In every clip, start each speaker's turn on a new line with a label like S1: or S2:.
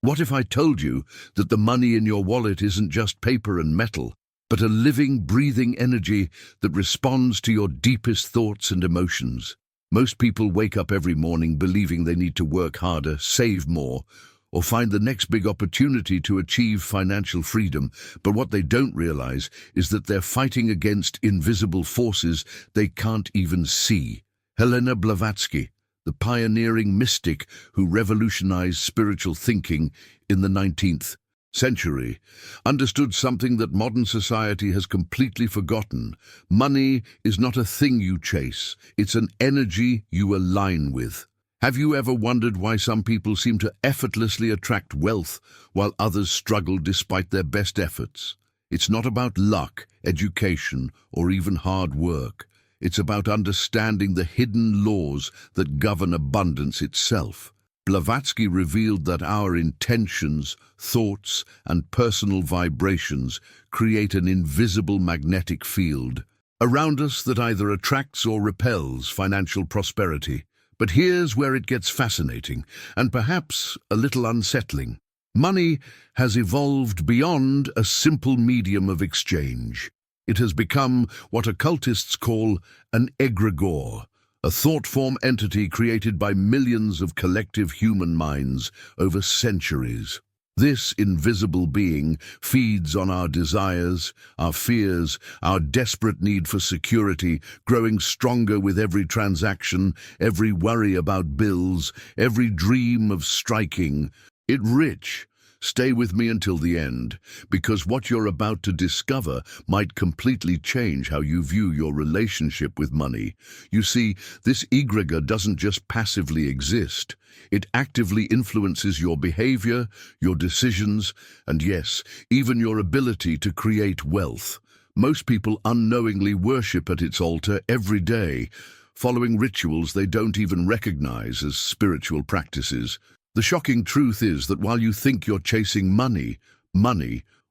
S1: What if I told you that the money in your wallet isn't just paper and metal, but a living, breathing energy that responds to your deepest thoughts and emotions? Most people wake up every morning believing they need to work harder, save more, or find the next big opportunity to achieve financial freedom. But what they don't realize is that they're fighting against invisible forces they can't even see. Helena Blavatsky, the pioneering mystic who revolutionized spiritual thinking in the 19th century, understood something that modern society has completely forgotten. Money is not a thing you chase, it's an energy you align with. Have you ever wondered why some people seem to effortlessly attract wealth while others struggle despite their best efforts? It's not about luck, education, or even hard work. It's about understanding the hidden laws that govern abundance itself. Blavatsky revealed that our intentions, thoughts, and personal vibrations create an invisible magnetic field around us that either attracts or repels financial prosperity. But here's where it gets fascinating, and perhaps a little unsettling. Money has evolved beyond a simple medium of exchange. It has become what occultists call an egregore, a thought-form entity created by millions of collective human minds over centuries. This invisible being feeds on our desires, our fears, our desperate need for security, growing stronger with every transaction, every worry about bills, every dream of striking it rich. Stay with me until the end, because what you're about to discover might completely change how you view your relationship with money. You see, this egregore doesn't just passively exist. It actively influences your behavior, your decisions, and yes, even your ability to create wealth. Most people unknowingly worship at its altar every day, following rituals they don't even recognize as spiritual practices. The shocking truth is that while you think you're chasing money,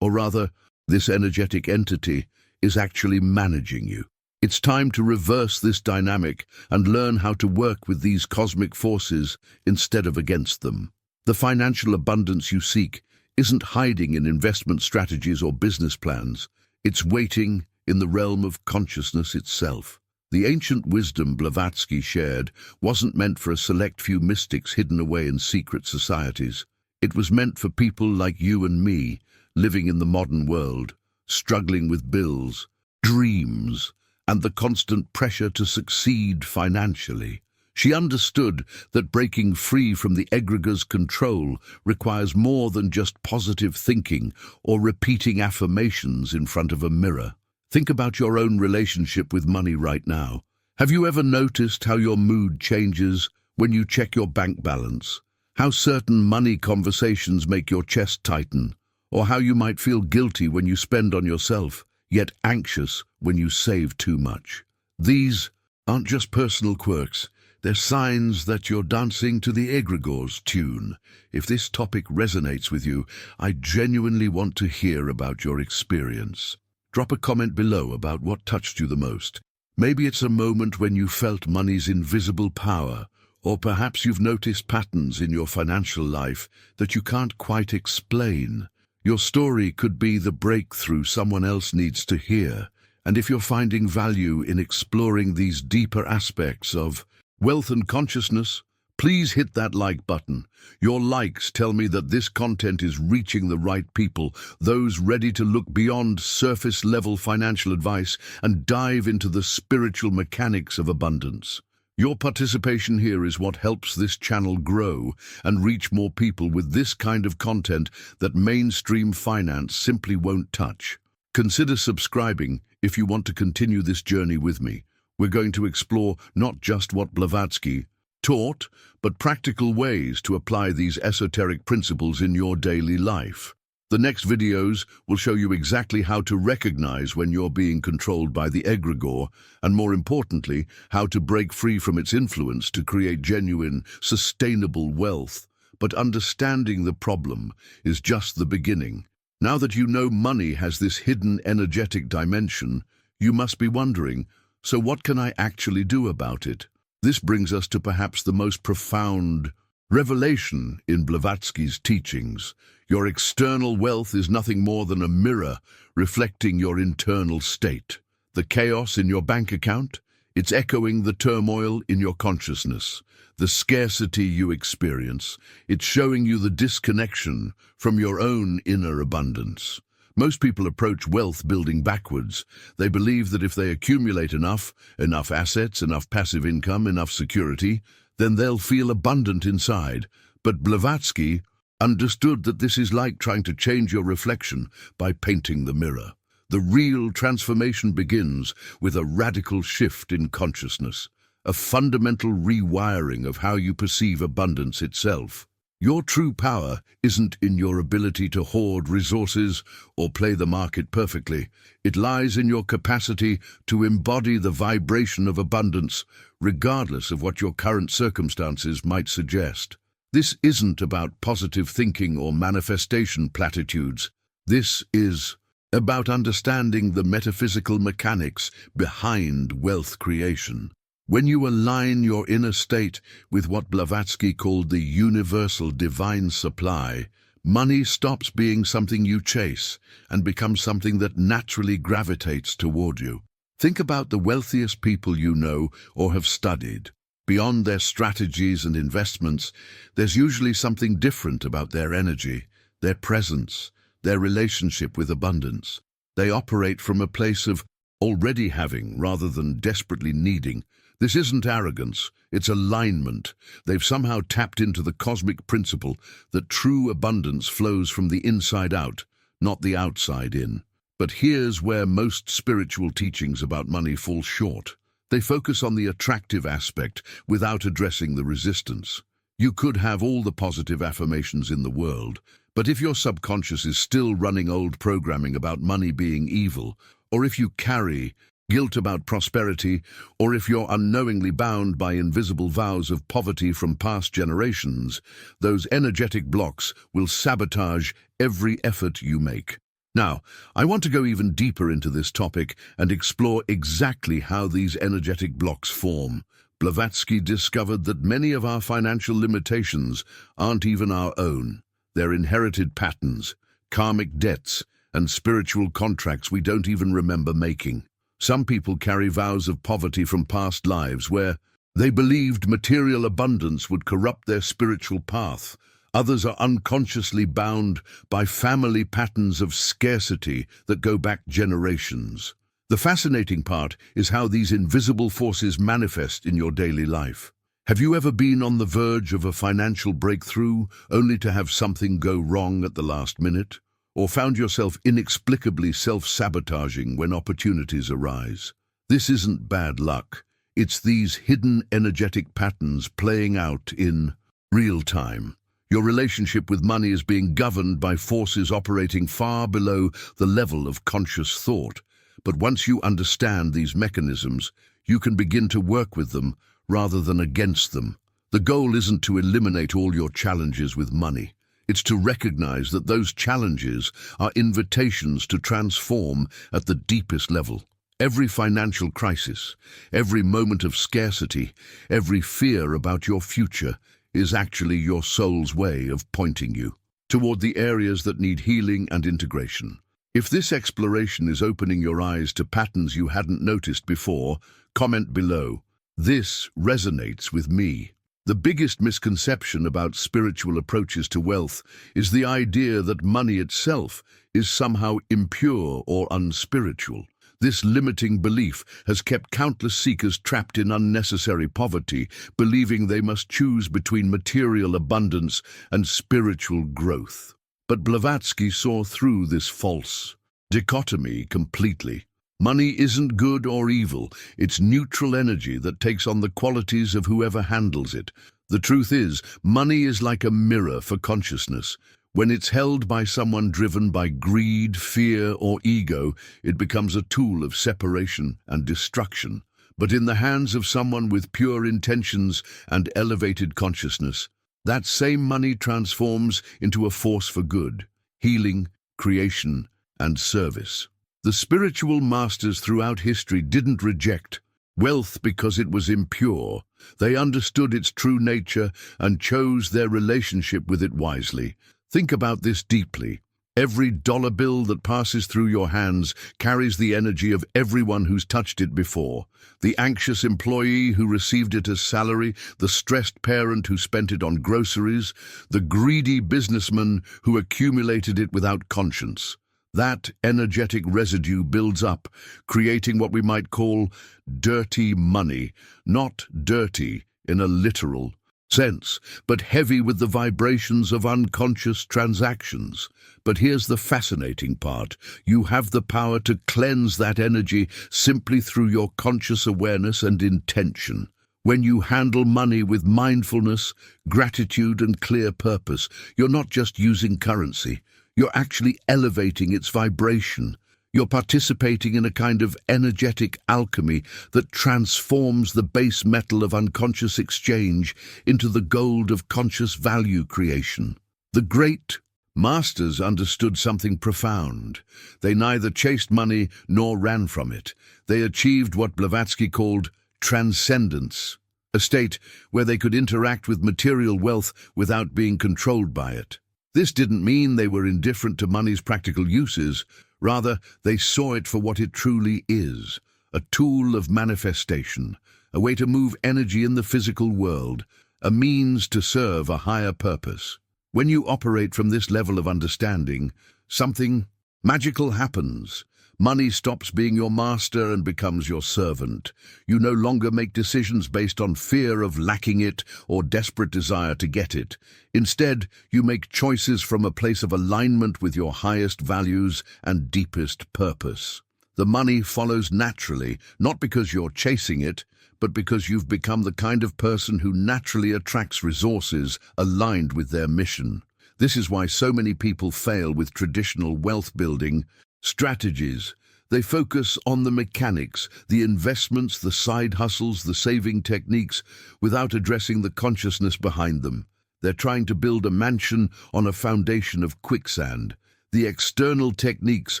S1: or rather, this energetic entity, is actually managing you. It's time to reverse this dynamic and learn how to work with these cosmic forces instead of against them. The financial abundance you seek isn't hiding in investment strategies or business plans. It's waiting in the realm of consciousness itself. The ancient wisdom Blavatsky shared wasn't meant for a select few mystics hidden away in secret societies. It was meant for people like you and me, living in the modern world, struggling with bills, dreams, and the constant pressure to succeed financially. She understood that breaking free from the egregore's control requires more than just positive thinking or repeating affirmations in front of a mirror. Think about your own relationship with money right now. Have you ever noticed how your mood changes when you check your bank balance? How certain money conversations make your chest tighten? Or how you might feel guilty when you spend on yourself, yet anxious when you save too much? These aren't just personal quirks. They're signs that you're dancing to the egregore's tune. If this topic resonates with you, I genuinely want to hear about your experience. Drop a comment below about what touched you the most. Maybe it's a moment when you felt money's invisible power, or perhaps you've noticed patterns in your financial life that you can't quite explain. Your story could be the breakthrough someone else needs to hear. And if you're finding value in exploring these deeper aspects of wealth and consciousness, please hit that like button. Your likes tell me that this content is reaching the right people, those ready to look beyond surface-level financial advice and dive into the spiritual mechanics of abundance. Your participation here is what helps this channel grow and reach more people with this kind of content that mainstream finance simply won't touch. Consider subscribing if you want to continue this journey with me. We're going to explore not just what Blavatsky taught, but practical ways to apply these esoteric principles in your daily life. The next videos will show you exactly how to recognize when you're being controlled by the egregore, and more importantly, how to break free from its influence to create genuine, sustainable wealth. But understanding the problem is just the beginning. Now that you know money has this hidden energetic dimension, you must be wondering, so what can I actually do about it? This brings us to perhaps the most profound Revelation in Blavatsky's teachings. Your external wealth is nothing more than a mirror reflecting your internal state. The chaos in your bank account, it's echoing the turmoil in your consciousness. The scarcity you experience, it's showing you the disconnection from your own inner abundance. Most people approach wealth building backwards. They believe that if they accumulate enough assets, enough passive income, enough security, then they'll feel abundant inside. But Blavatsky understood that this is like trying to change your reflection by painting the mirror. The real transformation begins with a radical shift in consciousness, a fundamental rewiring of how you perceive abundance itself. Your true power isn't in your ability to hoard resources or play the market perfectly. It lies in your capacity to embody the vibration of abundance, regardless of what your current circumstances might suggest. This isn't about positive thinking or manifestation platitudes. This is about understanding the metaphysical mechanics behind wealth creation. When you align your inner state with what Blavatsky called the universal divine supply, money stops being something you chase and becomes something that naturally gravitates toward you. Think about the wealthiest people you know or have studied. Beyond their strategies and investments, there's usually something different about their energy, their presence, their relationship with abundance. They operate from a place of already having rather than desperately needing. This isn't arrogance, it's alignment. They've somehow tapped into the cosmic principle that true abundance flows from the inside out, not the outside in. But here's where most spiritual teachings about money fall short. They focus on the attractive aspect without addressing the resistance. You could have all the positive affirmations in the world, but if your subconscious is still running old programming about money being evil, or if you carry guilt about prosperity, or if you're unknowingly bound by invisible vows of poverty from past generations, those energetic blocks will sabotage every effort you make. Now, I want to go even deeper into this topic and explore exactly how these energetic blocks form. Blavatsky discovered that many of our financial limitations aren't even our own. They're inherited patterns, karmic debts, and spiritual contracts we don't even remember making. Some people carry vows of poverty from past lives where they believed material abundance would corrupt their spiritual path. Others are unconsciously bound by family patterns of scarcity that go back generations. The fascinating part is how these invisible forces manifest in your daily life. Have you ever been on the verge of a financial breakthrough only to have something go wrong at the last minute? Or found yourself inexplicably self-sabotaging when opportunities arise? This isn't bad luck. It's these hidden energetic patterns playing out in real time. Your relationship with money is being governed by forces operating far below the level of conscious thought. But once you understand these mechanisms, you can begin to work with them rather than against them. The goal isn't to eliminate all your challenges with money. It's to recognize that those challenges are invitations to transform at the deepest level. Every financial crisis, every moment of scarcity, every fear about your future is actually your soul's way of pointing you toward the areas that need healing and integration. If this exploration is opening your eyes to patterns you hadn't noticed before, comment below. This resonates with me. The biggest misconception about spiritual approaches to wealth is the idea that money itself is somehow impure or unspiritual. This limiting belief has kept countless seekers trapped in unnecessary poverty, believing they must choose between material abundance and spiritual growth. But Blavatsky saw through this false dichotomy completely. Money isn't good or evil, it's neutral energy that takes on the qualities of whoever handles it. The truth is, money is like a mirror for consciousness. When it's held by someone driven by greed, fear, or ego, it becomes a tool of separation and destruction. But in the hands of someone with pure intentions and elevated consciousness, that same money transforms into a force for good, healing, creation, and service. The spiritual masters throughout history didn't reject Wealth because it was impure. They understood its true nature and chose their relationship with it wisely. Think about this deeply. Every dollar bill that passes through your hands carries the energy of everyone who's touched it before. The anxious employee who received it as salary, the stressed parent who spent it on groceries, the greedy businessman who accumulated it without conscience. That energetic residue builds up, creating what we might call dirty money. Not dirty in a literal sense, but heavy with the vibrations of unconscious transactions. But here's the fascinating part. You have the power to cleanse that energy simply through your conscious awareness and intention. When you handle money with mindfulness, gratitude, and clear purpose, you're not just using currency. You're actually elevating its vibration. You're participating in a kind of energetic alchemy that transforms the base metal of unconscious exchange into the gold of conscious value creation. The great masters understood something profound. They neither chased money nor ran from it. They achieved what Blavatsky called transcendence, a state where they could interact with material wealth without being controlled by it. This didn't mean they were indifferent to money's practical uses. Rather, they saw it for what it truly is, a tool of manifestation, a way to move energy in the physical world, a means to serve a higher purpose. When you operate from this level of understanding, something magical happens. Money stops being your master and becomes your servant. You no longer make decisions based on fear of lacking it or desperate desire to get it. Instead, you make choices from a place of alignment with your highest values and deepest purpose. The money follows naturally, not because you're chasing it, but because you've become the kind of person who naturally attracts resources aligned with their mission. This is why so many people fail with traditional wealth-building strategies. They focus on the mechanics, the investments, the side hustles, the saving techniques, without addressing the consciousness behind them. They're trying to build a mansion on a foundation of quicksand. The external techniques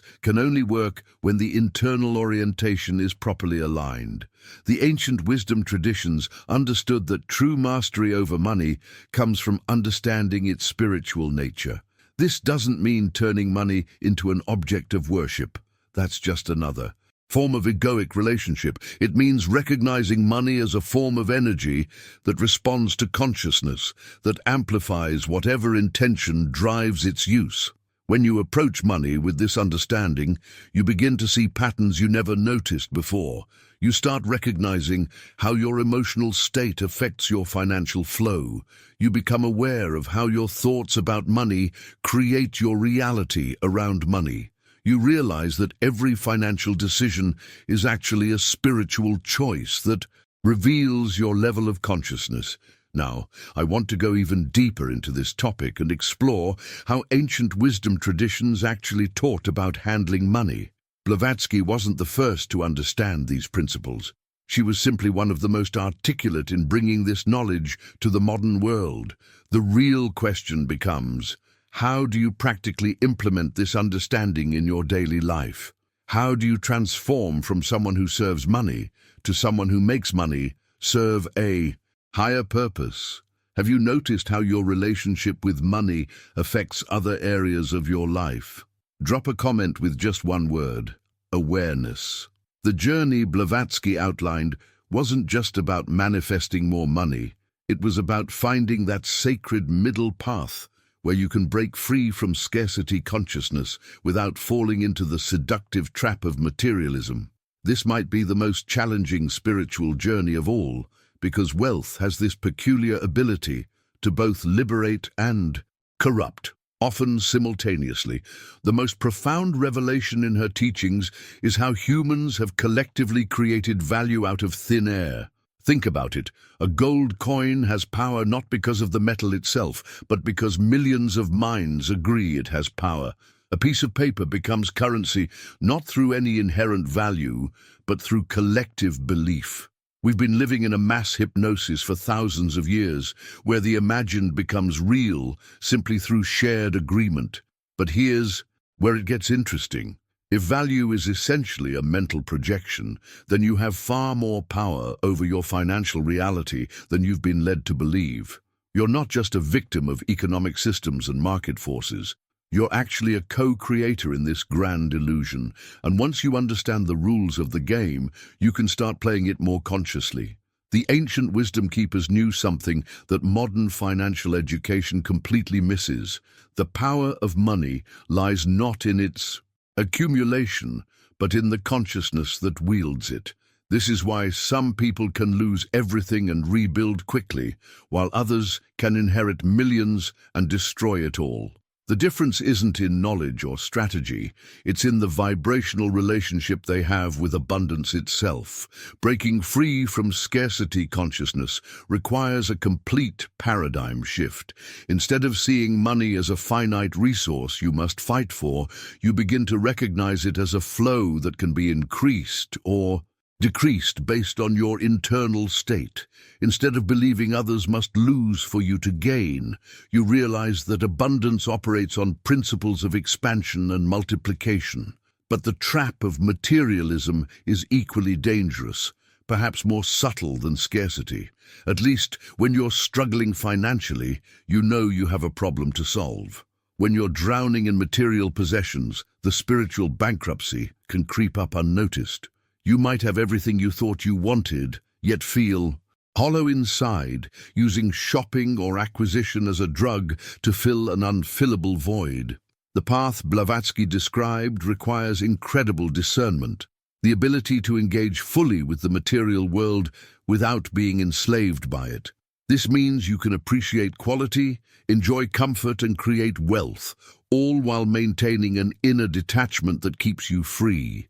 S1: can only work when the internal orientation is properly aligned. The ancient wisdom traditions understood that true mastery over money comes from understanding its spiritual nature. This doesn't mean turning money into an object of worship. That's just another form of egoic relationship. It means recognizing money as a form of energy that responds to consciousness, that amplifies whatever intention drives its use. When you approach money with this understanding, you begin to see patterns you never noticed before. You start recognizing how your emotional state affects your financial flow. You become aware of how your thoughts about money create your reality around money. You realize that every financial decision is actually a spiritual choice that reveals your level of consciousness. Now, I want to go even deeper into this topic and explore how ancient wisdom traditions actually taught about handling money. Blavatsky wasn't the first to understand these principles. She was simply one of the most articulate in bringing this knowledge to the modern world. The real question becomes, how do you practically implement this understanding in your daily life? How do you transform from someone who serves money to someone who makes money serve a higher purpose? Have you noticed how your relationship with money affects other areas of your life? Drop a comment with just one word: awareness. The journey Blavatsky outlined wasn't just about manifesting more money. It was about finding that sacred middle path where you can break free from scarcity consciousness without falling into the seductive trap of materialism. This might be the most challenging spiritual journey of all, because wealth has this peculiar ability to both liberate and corrupt, often simultaneously. The most profound revelation in her teachings is how humans have collectively created value out of thin air. Think about it. A gold coin has power not because of the metal itself, but because millions of minds agree it has power. A piece of paper becomes currency not through any inherent value, but through collective belief. We've been living in a mass hypnosis for thousands of years, where the imagined becomes real simply through shared agreement. But here's where it gets interesting. If value is essentially a mental projection, then you have far more power over your financial reality than you've been led to believe. You're not just a victim of economic systems and market forces. You're actually a co-creator in this grand illusion, and once you understand the rules of the game, you can start playing it more consciously. The ancient wisdom keepers knew something that modern financial education completely misses. The power of money lies not in its accumulation, but in the consciousness that wields it. This is why some people can lose everything and rebuild quickly, while others can inherit millions and destroy it all. The difference isn't in knowledge or strategy, it's in the vibrational relationship they have with abundance itself. Breaking free from scarcity consciousness requires a complete paradigm shift. Instead of seeing money as a finite resource you must fight for, you begin to recognize it as a flow that can be increased or decreased based on your internal state. Instead of believing others must lose for you to gain, you realize that abundance operates on principles of expansion and multiplication. But the trap of materialism is equally dangerous, perhaps more subtle than scarcity. At least, when you're struggling financially, you know you have a problem to solve. When you're drowning in material possessions, the spiritual bankruptcy can creep up unnoticed. You might have everything you thought you wanted, yet feel hollow inside, using shopping or acquisition as a drug to fill an unfillable void. The path Blavatsky described requires incredible discernment, the ability to engage fully with the material world without being enslaved by it. This means you can appreciate quality, enjoy comfort, and create wealth, all while maintaining an inner detachment that keeps you free.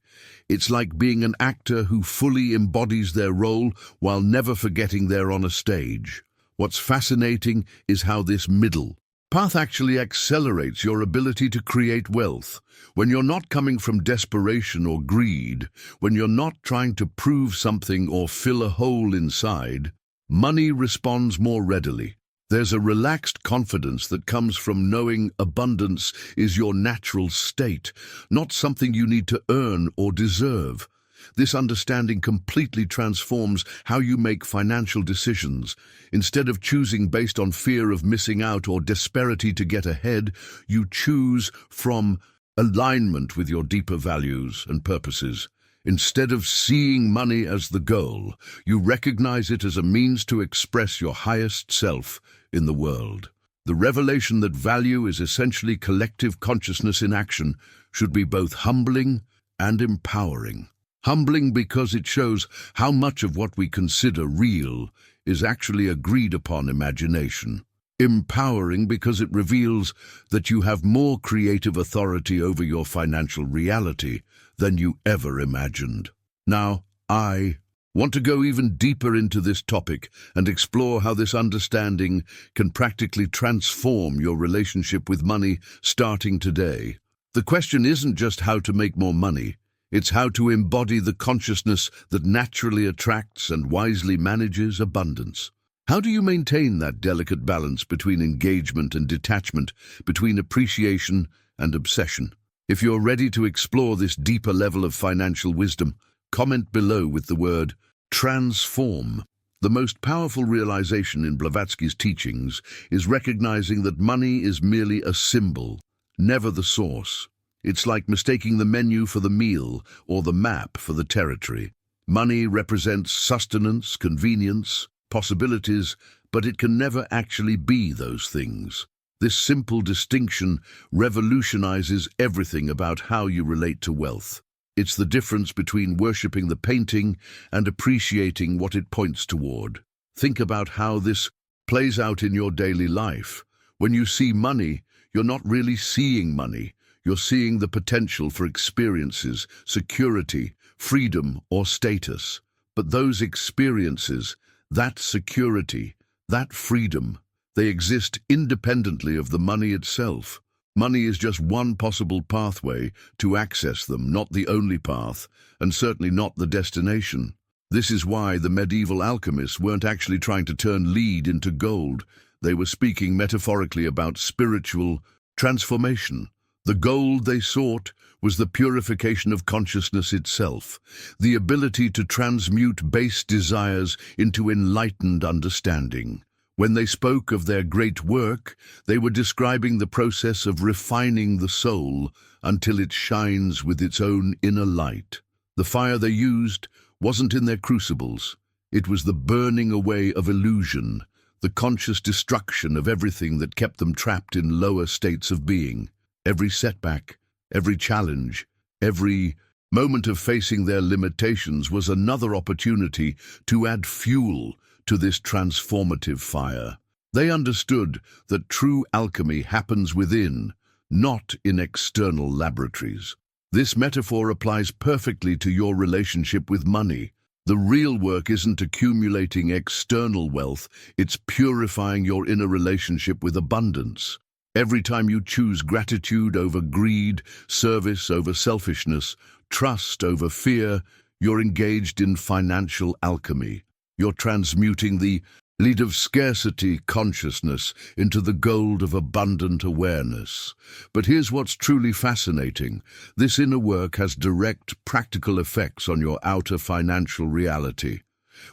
S1: It's like being an actor who fully embodies their role while never forgetting they're on a stage. What's fascinating is how this middle path actually accelerates your ability to create wealth. When you're not coming from desperation or greed, when you're not trying to prove something or fill a hole inside, money responds more readily. There's a relaxed confidence that comes from knowing abundance is your natural state, not something you need to earn or deserve. This understanding completely transforms how you make financial decisions. Instead of choosing based on fear of missing out or desperation to get ahead, you choose from alignment with your deeper values and purposes. Instead of seeing money as the goal, you recognize it as a means to express your highest self in the world. The revelation that value is essentially collective consciousness in action should be both humbling and empowering. Humbling because it shows how much of what we consider real is actually agreed upon imagination. Empowering because it reveals that you have more creative authority over your financial reality than you ever imagined. Now, I want to go even deeper into this topic and explore how this understanding can practically transform your relationship with money starting today. The question isn't just how to make more money, it's how to embody the consciousness that naturally attracts and wisely manages abundance. How do you maintain that delicate balance between engagement and detachment, between appreciation and obsession? If you're ready to explore this deeper level of financial wisdom, comment below with the word transform. The most powerful realization in Blavatsky's teachings is recognizing that money is merely a symbol, never the source. It's like mistaking the menu for the meal or the map for the territory. Money represents sustenance, convenience, possibilities, but it can never actually be those things. This simple distinction revolutionizes everything about how you relate to wealth. It's the difference between worshipping the painting and appreciating what it points toward. Think about how this plays out in your daily life. When you see money, you're not really seeing money. You're seeing the potential for experiences, security, freedom, or status. But those experiences, that security, that freedom, they exist independently of the money itself. Money is just one possible pathway to access them, not the only path, and certainly not the destination. This is why the medieval alchemists weren't actually trying to turn lead into gold. They were speaking metaphorically about spiritual transformation. The gold they sought was the purification of consciousness itself, the ability to transmute base desires into enlightened understanding. When they spoke of their great work, they were describing the process of refining the soul until it shines with its own inner light. The fire they used wasn't in their crucibles. It was the burning away of illusion, the conscious destruction of everything that kept them trapped in lower states of being. Every setback, every challenge, every moment of facing their limitations was another opportunity to add fuel to this transformative fire. They understood that true alchemy happens within, not in external laboratories. This metaphor applies perfectly to your relationship with money. The real work isn't accumulating external wealth, it's purifying your inner relationship with abundance. Every time you choose gratitude over greed, service over selfishness, trust over fear, you're engaged in financial alchemy. You're transmuting the lead of scarcity consciousness into the gold of abundant awareness. But here's what's truly fascinating. This inner work has direct, practical effects on your outer financial reality.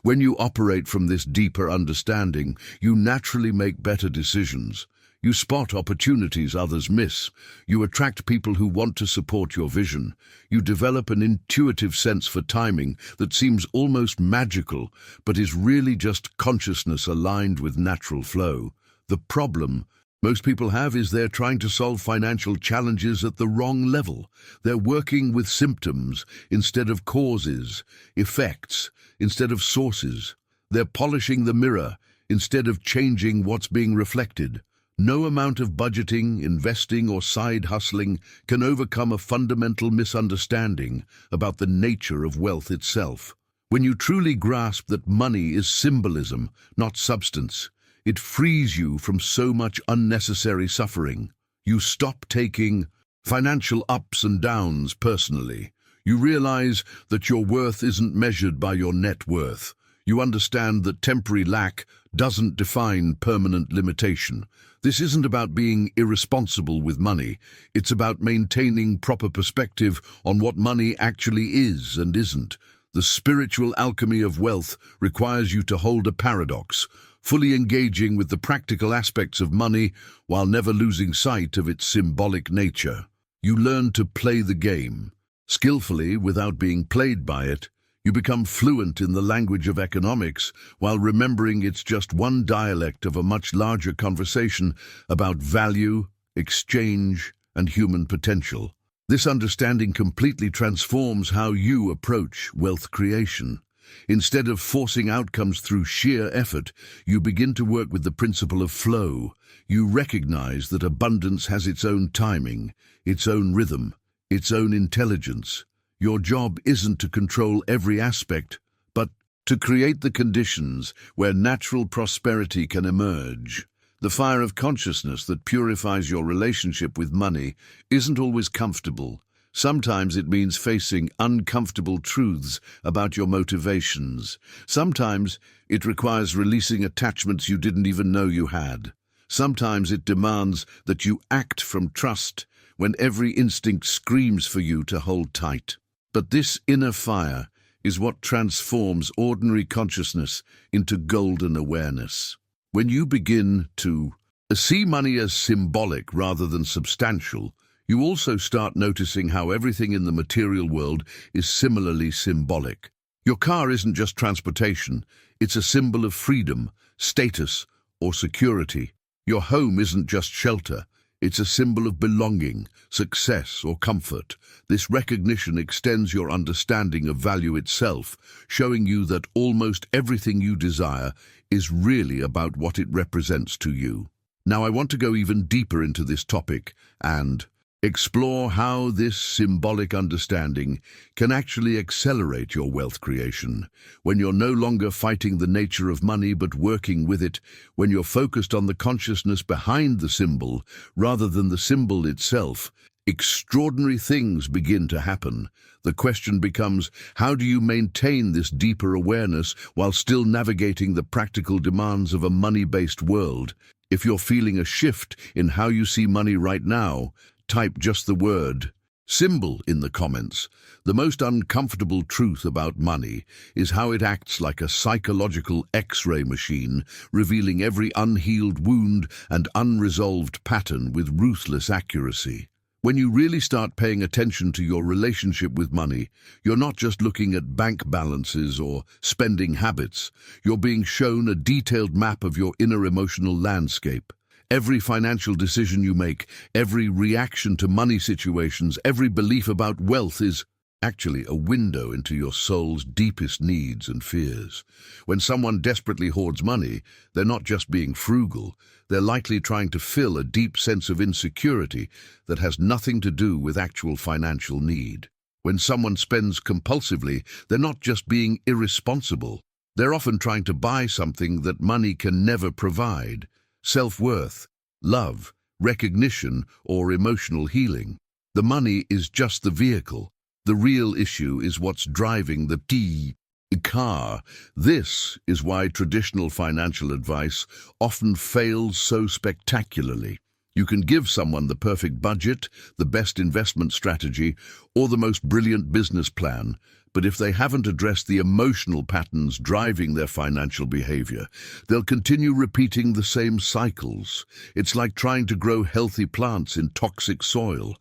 S1: When you operate from this deeper understanding, you naturally make better decisions. You spot opportunities others miss. You attract people who want to support your vision. You develop an intuitive sense for timing that seems almost magical, but is really just consciousness aligned with natural flow. The problem most people have is they're trying to solve financial challenges at the wrong level. They're working with symptoms instead of causes, effects instead of sources. They're polishing the mirror instead of changing what's being reflected. No amount of budgeting, investing, or side hustling can overcome a fundamental misunderstanding about the nature of wealth itself. When you truly grasp that money is symbolism, not substance, it frees you from so much unnecessary suffering. You stop taking financial ups and downs personally. You realize that your worth isn't measured by your net worth. You understand that temporary lack doesn't define permanent limitation. This isn't about being irresponsible with money. It's about maintaining proper perspective on what money actually is and isn't. The spiritual alchemy of wealth requires you to hold a paradox, fully engaging with the practical aspects of money while never losing sight of its symbolic nature. You learn to play the game skillfully without being played by it. You become fluent in the language of economics while remembering it's just one dialect of a much larger conversation about value, exchange, and human potential. This understanding completely transforms how you approach wealth creation. Instead of forcing outcomes through sheer effort, you begin to work with the principle of flow. You recognize that abundance has its own timing, its own rhythm, its own intelligence. Your job isn't to control every aspect, but to create the conditions where natural prosperity can emerge. The fire of consciousness that purifies your relationship with money isn't always comfortable. Sometimes it means facing uncomfortable truths about your motivations. Sometimes it requires releasing attachments you didn't even know you had. Sometimes it demands that you act from trust when every instinct screams for you to hold tight. But this inner fire is what transforms ordinary consciousness into golden awareness. When you begin to see money as symbolic rather than substantial, you also start noticing how everything in the material world is similarly symbolic. Your car isn't just transportation, it's a symbol of freedom, status, or security. Your home isn't just shelter, it's a symbol of belonging, success, or comfort. This recognition extends your understanding of value itself, showing you that almost everything you desire is really about what it represents to you. Now I want to go even deeper into this topic and explore how this symbolic understanding can actually accelerate your wealth creation. When you're no longer fighting the nature of money but working with it, when you're focused on the consciousness behind the symbol rather than the symbol itself, extraordinary things begin to happen. The question becomes, how do you maintain this deeper awareness while still navigating the practical demands of a money-based world? If you're feeling a shift in how you see money right now, type just the word symbol in the comments. The most uncomfortable truth about money is how it acts like a psychological X-ray machine, revealing every unhealed wound and unresolved pattern with ruthless accuracy. When you really start paying attention to your relationship with money, you're not just looking at bank balances or spending habits. You're being shown a detailed map of your inner emotional landscape. Every financial decision you make, every reaction to money situations, every belief about wealth is actually a window into your soul's deepest needs and fears. When someone desperately hoards money, they're not just being frugal, they're likely trying to fill a deep sense of insecurity that has nothing to do with actual financial need. When someone spends compulsively, they're not just being irresponsible, they're often trying to buy something that money can never provide: self-worth, love, recognition, or emotional healing. The money is just the vehicle. The real issue is what's driving the car. This is why traditional financial advice often fails so spectacularly. You can give someone the perfect budget, the best investment strategy, or the most brilliant business plan, but if they haven't addressed the emotional patterns driving their financial behavior, they'll continue repeating the same cycles. It's like trying to grow healthy plants in toxic soil.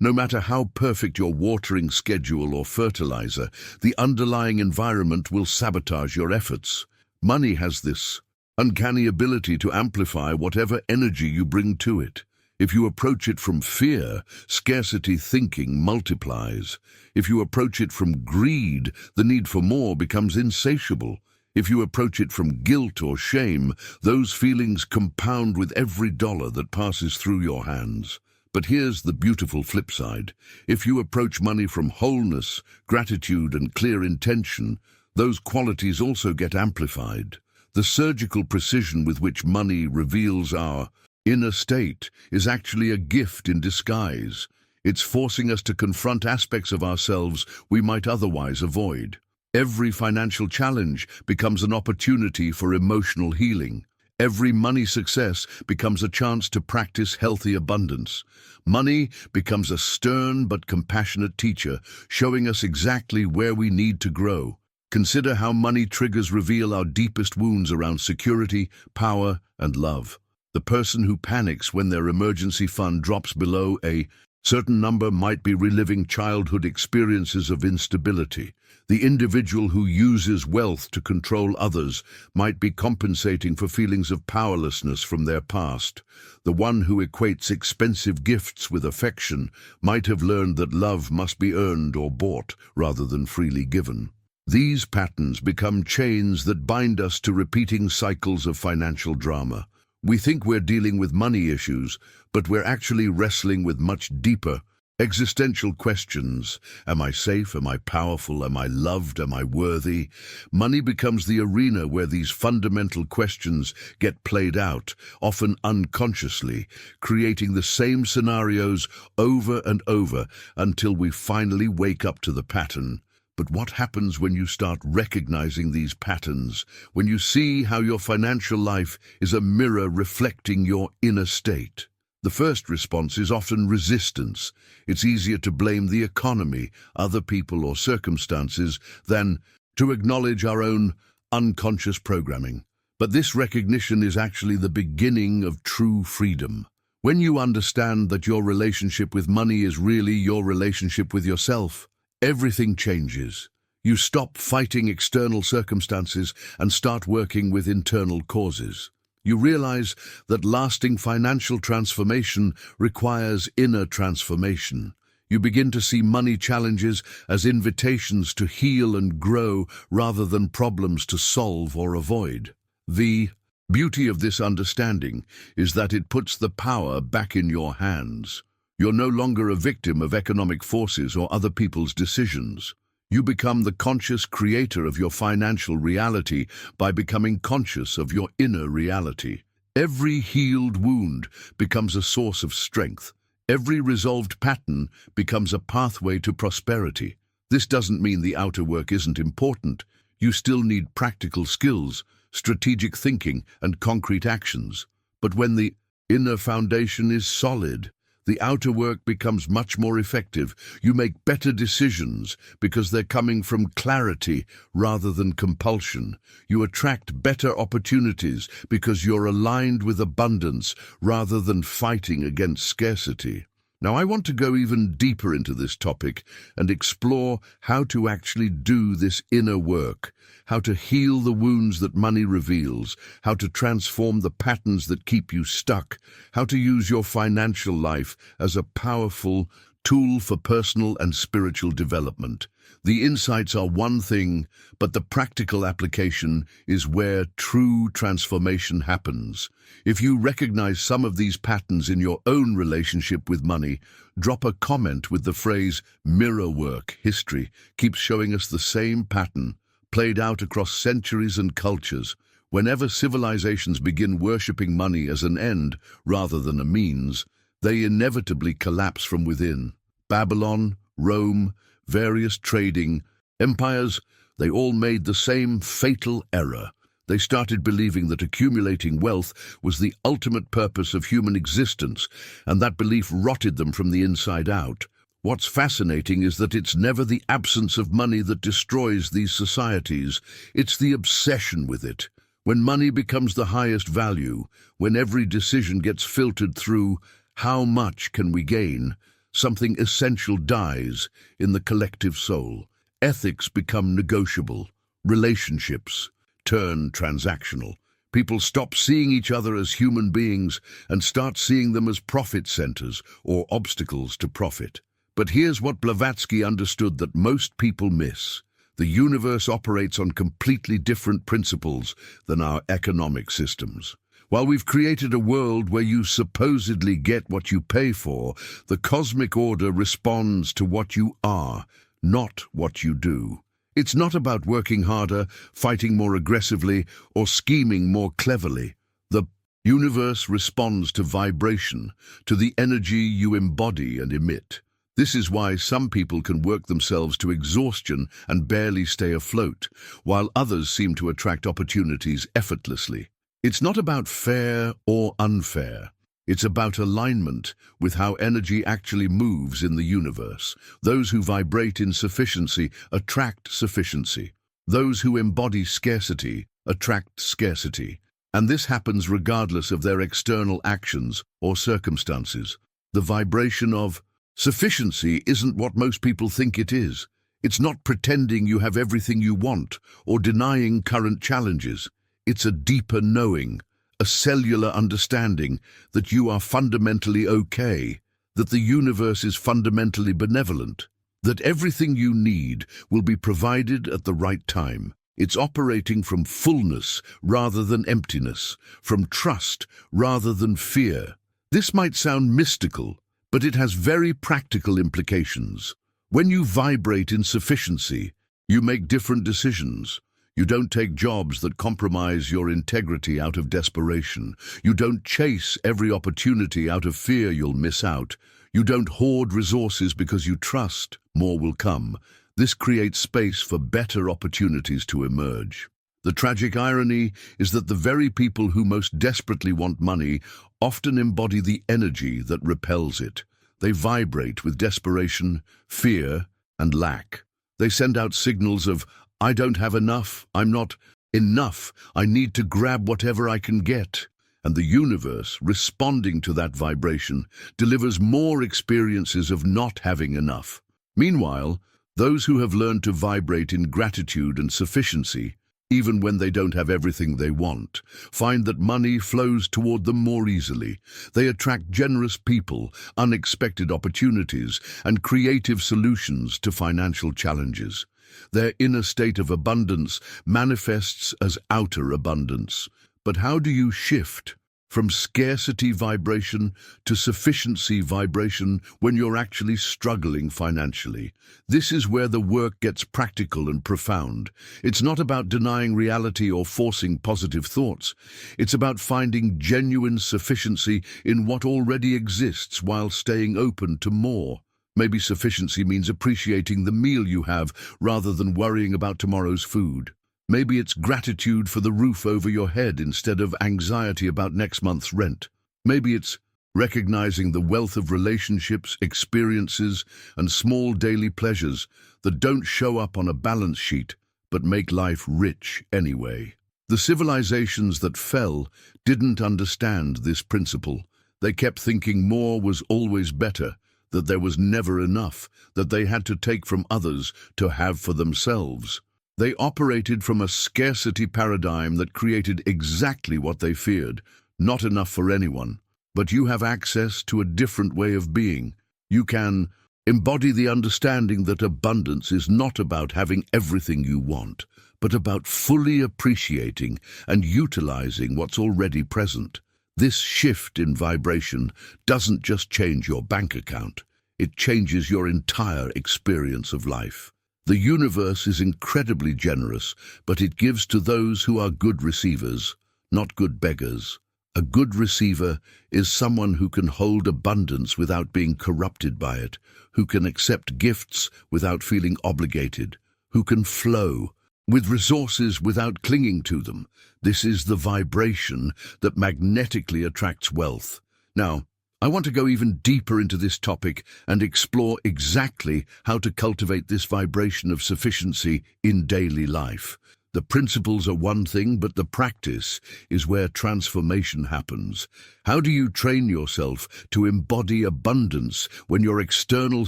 S1: No matter how perfect your watering schedule or fertilizer, the underlying environment will sabotage your efforts. Money has this uncanny ability to amplify whatever energy you bring to it. If you approach it from fear, scarcity thinking multiplies. If you approach it from greed, the need for more becomes insatiable. If you approach it from guilt or shame, those feelings compound with every dollar that passes through your hands. But here's the beautiful flip side. If you approach money from wholeness, gratitude, and clear intention, those qualities also get amplified. The surgical precision with which money reveals our inner state is actually a gift in disguise. It's forcing us to confront aspects of ourselves we might otherwise avoid. Every financial challenge becomes an opportunity for emotional healing. Every money success becomes a chance to practice healthy abundance. Money becomes a stern but compassionate teacher, showing us exactly where we need to grow. Consider how money triggers reveal our deepest wounds around security, power, and love. The person who panics when their emergency fund drops below a certain number might be reliving childhood experiences of instability. The individual who uses wealth to control others might be compensating for feelings of powerlessness from their past. The one who equates expensive gifts with affection might have learned that love must be earned or bought rather than freely given. These patterns become chains that bind us to repeating cycles of financial drama. We think we're dealing with money issues, but we're actually wrestling with much deeper, existential questions. Am I safe? Am I powerful? Am I loved? Am I worthy? Money becomes the arena where these fundamental questions get played out, often unconsciously, creating the same scenarios over and over until we finally wake up to the pattern. But what happens when you start recognizing these patterns, when you see how your financial life is a mirror reflecting your inner state? The first response is often resistance. It's easier to blame the economy, other people, or circumstances than to acknowledge our own unconscious programming. But this recognition is actually the beginning of true freedom. When you understand that your relationship with money is really your relationship with yourself, everything changes. You stop fighting external circumstances and start working with internal causes. You realize that lasting financial transformation requires inner transformation. You begin to see money challenges as invitations to heal and grow rather than problems to solve or avoid. The beauty of this understanding is that it puts the power back in your hands. You're no longer a victim of economic forces or other people's decisions. You become the conscious creator of your financial reality by becoming conscious of your inner reality. Every healed wound becomes a source of strength. Every resolved pattern becomes a pathway to prosperity. This doesn't mean the outer work isn't important. You still need practical skills, strategic thinking, and concrete actions. But when the inner foundation is solid, The outer work becomes much more effective. You make better decisions because they're coming from clarity rather than compulsion. You attract better opportunities because you're aligned with abundance rather than fighting against scarcity. Now, I want to go even deeper into this topic and explore how to actually do this inner work, how to heal the wounds that money reveals, how to transform the patterns that keep you stuck, how to use your financial life as a powerful tool for personal and spiritual development. The insights are one thing, but the practical application is where true transformation happens. If you recognize some of these patterns in your own relationship with money, drop a comment with the phrase "mirror work history" keeps showing us the same pattern, played out across centuries and cultures. Whenever civilizations begin worshipping money as an end rather than a means, they inevitably collapse from within. Babylon, Rome, various trading empires, they all made the same fatal error. They started believing that accumulating wealth was the ultimate purpose of human existence, and that belief rotted them from the inside out. What's fascinating is that it's never the absence of money that destroys these societies, it's the obsession with it. When money becomes the highest value, when every decision gets filtered through how much can we gain, something essential dies in the collective soul. Ethics become negotiable. Relationships turn transactional. People stop seeing each other as human beings and start seeing them as profit centers or obstacles to profit. But here's what Blavatsky understood that most people miss. The universe operates on completely different principles than our economic systems. While we've created a world where you supposedly get what you pay for, the cosmic order responds to what you are, not what you do. It's not about working harder, fighting more aggressively, or scheming more cleverly. The universe responds to vibration, to the energy you embody and emit. This is why some people can work themselves to exhaustion and barely stay afloat, while others seem to attract opportunities effortlessly. It's not about fair or unfair. It's about alignment with how energy actually moves in the universe. Those who vibrate in sufficiency attract sufficiency. Those who embody scarcity attract scarcity. And this happens regardless of their external actions or circumstances. The vibration of sufficiency isn't what most people think it is. It's not pretending you have everything you want or denying current challenges. It's a deeper knowing, a cellular understanding that you are fundamentally okay, that the universe is fundamentally benevolent, that everything you need will be provided at the right time. It's operating from fullness rather than emptiness, from trust rather than fear. This might sound mystical, but it has very practical implications. When you vibrate in sufficiency, you make different decisions. You don't take jobs that compromise your integrity out of desperation. You don't chase every opportunity out of fear you'll miss out. You don't hoard resources because you trust more will come. This creates space for better opportunities to emerge. The tragic irony is that the very people who most desperately want money often embody the energy that repels it. They vibrate with desperation, fear, and lack. They send out signals of, "I don't have enough, I'm not enough, I need to grab whatever I can get." And the universe, responding to that vibration, delivers more experiences of not having enough. Meanwhile, those who have learned to vibrate in gratitude and sufficiency, even when they don't have everything they want, find that money flows toward them more easily. They attract generous people, unexpected opportunities, and creative solutions to financial challenges. Their inner state of abundance manifests as outer abundance. But how do you shift from scarcity vibration to sufficiency vibration when you're actually struggling financially? This is where the work gets practical and profound. It's not about denying reality or forcing positive thoughts. It's about finding genuine sufficiency in what already exists while staying open to more. Maybe sufficiency means appreciating the meal you have rather than worrying about tomorrow's food. Maybe it's gratitude for the roof over your head instead of anxiety about next month's rent. Maybe it's recognizing the wealth of relationships, experiences, and small daily pleasures that don't show up on a balance sheet but make life rich anyway. The civilizations that fell didn't understand this principle. They kept thinking more was always better, that there was never enough, that they had to take from others to have for themselves. They operated from a scarcity paradigm that created exactly what they feared: not enough for anyone. But you have access to a different way of being. You can embody the understanding that abundance is not about having everything you want, but about fully appreciating and utilizing what's already present. This shift in vibration doesn't just change your bank account, it changes your entire experience of life. The universe is incredibly generous, but it gives to those who are good receivers, not good beggars. A good receiver is someone who can hold abundance without being corrupted by it, who can accept gifts without feeling obligated, who can flow with resources without clinging to them. This is the vibration that magnetically attracts wealth. Now, I want to go even deeper into this topic and explore exactly how to cultivate this vibration of sufficiency in daily life. The principles are one thing, but the practice is where transformation happens. How do you train yourself to embody abundance when your external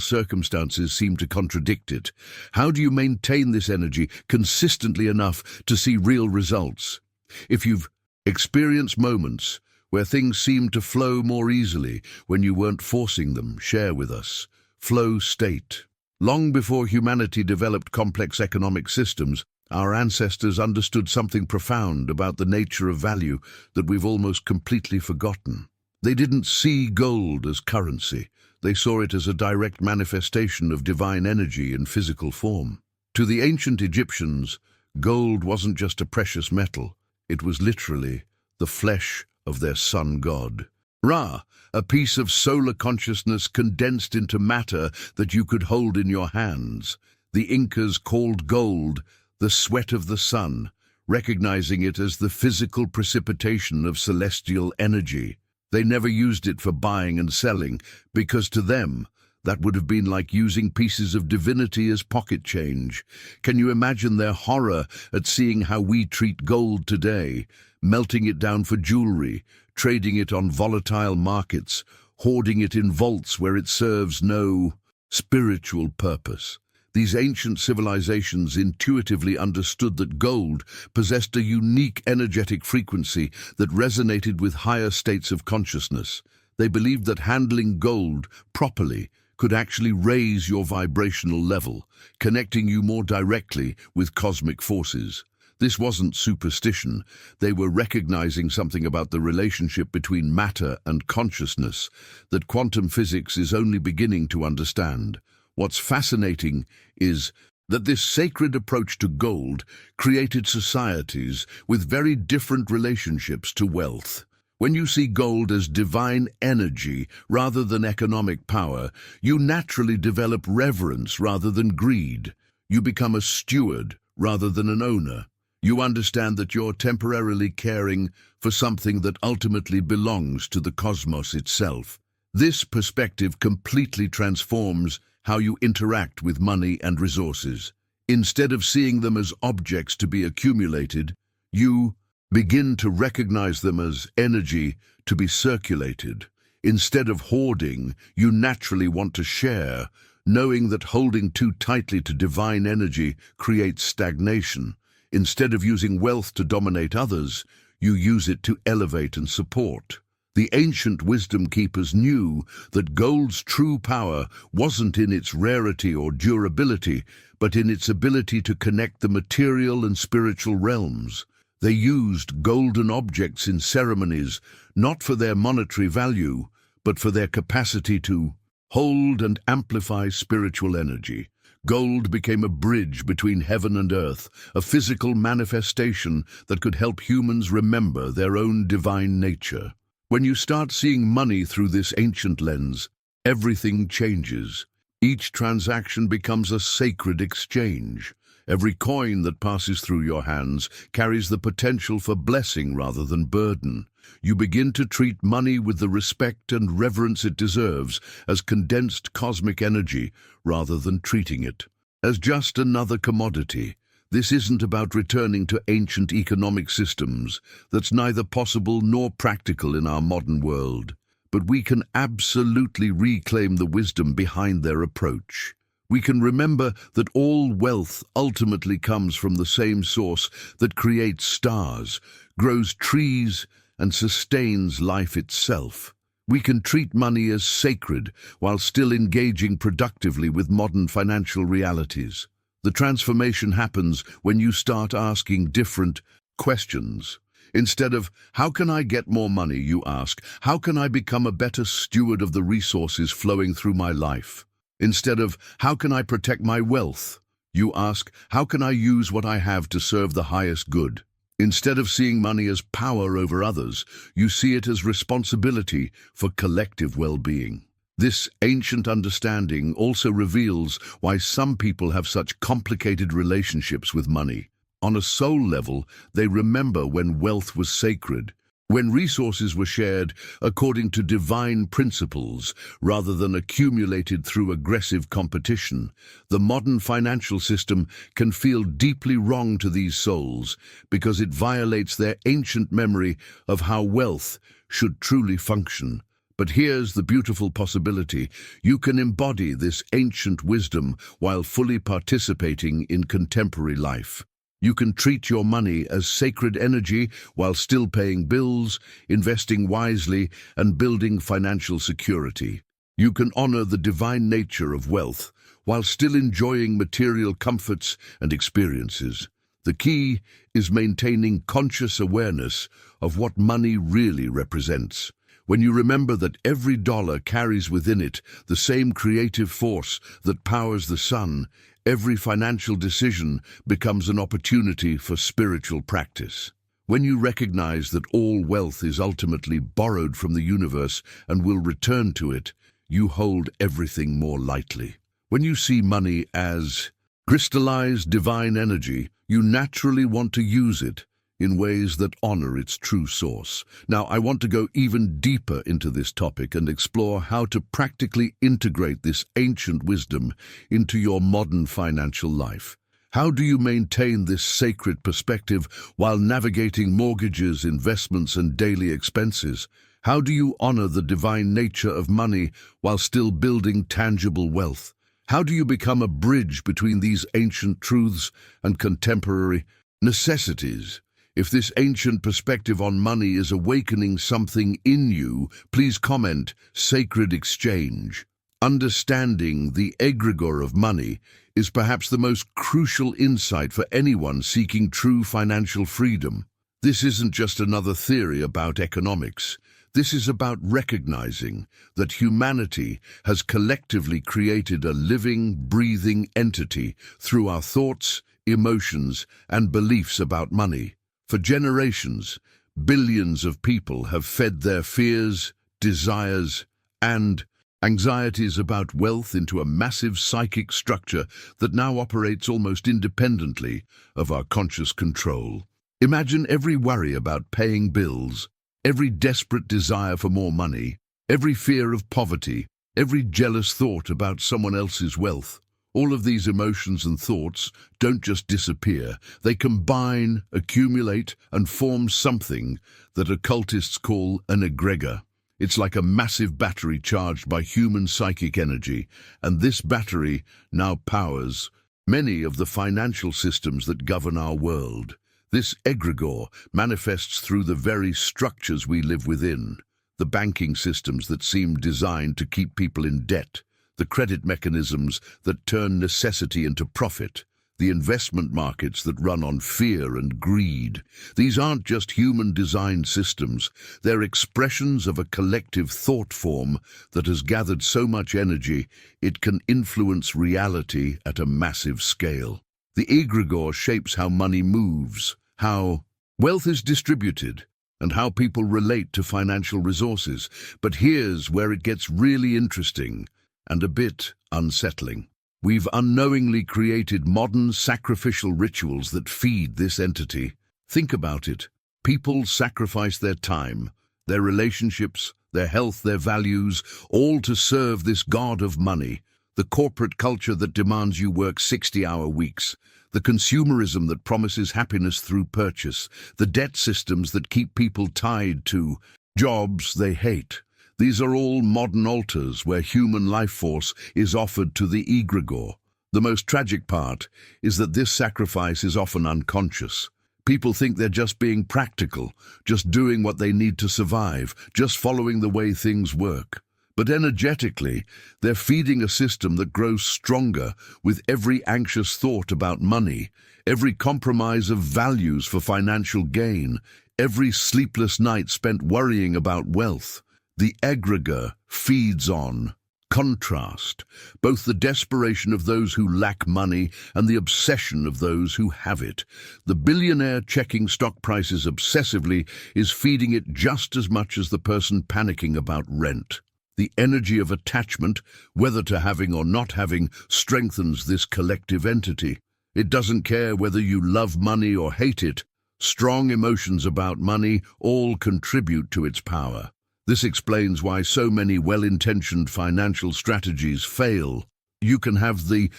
S1: circumstances seem to contradict it? How do you maintain this energy consistently enough to see real results? If you've experienced moments where things seemed to flow more easily when you weren't forcing them, share with us. Flow state. Long before humanity developed complex economic systems, our ancestors understood something profound about the nature of value that we've almost completely forgotten. They didn't see gold as currency. They saw it as a direct manifestation of divine energy in physical form. To the ancient Egyptians, gold wasn't just a precious metal. It was literally the flesh of their sun god. Ra, a piece of solar consciousness condensed into matter that you could hold in your hands. The Incas called gold the sweat of the sun, recognizing it as the physical precipitation of celestial energy. They never used it for buying and selling, because to them, that would have been like using pieces of divinity as pocket change. Can you imagine their horror at seeing how we treat gold today, melting it down for jewelry, trading it on volatile markets, hoarding it in vaults where it serves no spiritual purpose? These ancient civilizations intuitively understood that gold possessed a unique energetic frequency that resonated with higher states of consciousness. They believed that handling gold properly could actually raise your vibrational level, connecting you more directly with cosmic forces. This wasn't superstition. They were recognizing something about the relationship between matter and consciousness that quantum physics is only beginning to understand. What's fascinating is that this sacred approach to gold created societies with very different relationships to wealth. When you see gold as divine energy rather than economic power, you naturally develop reverence rather than greed. You become a steward rather than an owner. You understand that you're temporarily caring for something that ultimately belongs to the cosmos itself. This perspective completely transforms how you interact with money and resources. Instead of seeing them as objects to be accumulated, you begin to recognize them as energy to be circulated. Instead of hoarding, you naturally want to share, knowing that holding too tightly to divine energy creates stagnation. Instead of using wealth to dominate others, you use it to elevate and support. The ancient wisdom keepers knew that gold's true power wasn't in its rarity or durability, but in its ability to connect the material and spiritual realms. They used golden objects in ceremonies, not for their monetary value, but for their capacity to hold and amplify spiritual energy. Gold became a bridge between heaven and earth, a physical manifestation that could help humans remember their own divine nature. When you start seeing money through this ancient lens, everything changes. Each transaction becomes a sacred exchange. Every coin that passes through your hands carries the potential for blessing rather than burden. You begin to treat money with the respect and reverence it deserves as condensed cosmic energy rather than treating it as just another commodity. This isn't about returning to ancient economic systems. That's neither possible nor practical in our modern world. But we can absolutely reclaim the wisdom behind their approach. We can remember that all wealth ultimately comes from the same source that creates stars, grows trees, and sustains life itself. We can treat money as sacred while still engaging productively with modern financial realities. The transformation happens when you start asking different questions. Instead of, how can I get more money, you ask, how can I become a better steward of the resources flowing through my life? Instead of, how can I protect my wealth, you ask, how can I use what I have to serve the highest good? Instead of seeing money as power over others, you see it as responsibility for collective well-being. This ancient understanding also reveals why some people have such complicated relationships with money. On a soul level, they remember when wealth was sacred, when resources were shared according to divine principles rather than accumulated through aggressive competition. The modern financial system can feel deeply wrong to these souls because it violates their ancient memory of how wealth should truly function. But here's the beautiful possibility. You can embody this ancient wisdom while fully participating in contemporary life. You can treat your money as sacred energy while still paying bills, investing wisely, and building financial security. You can honor the divine nature of wealth while still enjoying material comforts and experiences. The key is maintaining conscious awareness of what money really represents. When you remember that every dollar carries within it the same creative force that powers the sun, every financial decision becomes an opportunity for spiritual practice. When you recognize that all wealth is ultimately borrowed from the universe and will return to it, you hold everything more lightly. When you see money as crystallized divine energy, you naturally want to use it in ways that honor its true source. Now, I want to go even deeper into this topic and explore how to practically integrate this ancient wisdom into your modern financial life. How do you maintain this sacred perspective while navigating mortgages, investments, and daily expenses? How do you honor the divine nature of money while still building tangible wealth? How do you become a bridge between these ancient truths and contemporary necessities? If this ancient perspective on money is awakening something in you, please comment "Sacred Exchange." Understanding the egregore of money is perhaps the most crucial insight for anyone seeking true financial freedom. This isn't just another theory about economics. This is about recognizing that humanity has collectively created a living, breathing entity through our thoughts, emotions, and beliefs about money. For generations, billions of people have fed their fears, desires, and anxieties about wealth into a massive psychic structure that now operates almost independently of our conscious control. Imagine every worry about paying bills, every desperate desire for more money, every fear of poverty, every jealous thought about someone else's wealth. All of these emotions and thoughts don't just disappear. They combine, accumulate, and form something that occultists call an egregor. It's like a massive battery charged by human psychic energy, and this battery now powers many of the financial systems that govern our world. This egregore manifests through the very structures we live within, the banking systems that seem designed to keep people in debt, the credit mechanisms that turn necessity into profit, the investment markets that run on fear and greed. These aren't just human-designed systems, they're expressions of a collective thought form that has gathered so much energy it can influence reality at a massive scale. The egregore shapes how money moves, how wealth is distributed, and how people relate to financial resources. But here's where it gets really interesting and a bit unsettling. We've unknowingly created modern sacrificial rituals that feed this entity. Think about it. People sacrifice their time, their relationships, their health, their values, all to serve this god of money. The corporate culture that demands you work 60-hour weeks, the consumerism that promises happiness through purchase, the debt systems that keep people tied to jobs they hate. These are all modern altars where human life force is offered to the egregore. The most tragic part is that this sacrifice is often unconscious. People think they're just being practical, just doing what they need to survive, just following the way things work. But energetically, they're feeding a system that grows stronger with every anxious thought about money, every compromise of values for financial gain, every sleepless night spent worrying about wealth. The egregore feeds on contrast, both the desperation of those who lack money and the obsession of those who have it. The billionaire checking stock prices obsessively is feeding it just as much as the person panicking about rent. The energy of attachment, whether to having or not having, strengthens this collective entity. It doesn't care whether you love money or hate it. Strong emotions about money all contribute to its power. This explains why so many well-intentioned financial strategies fail. You can have the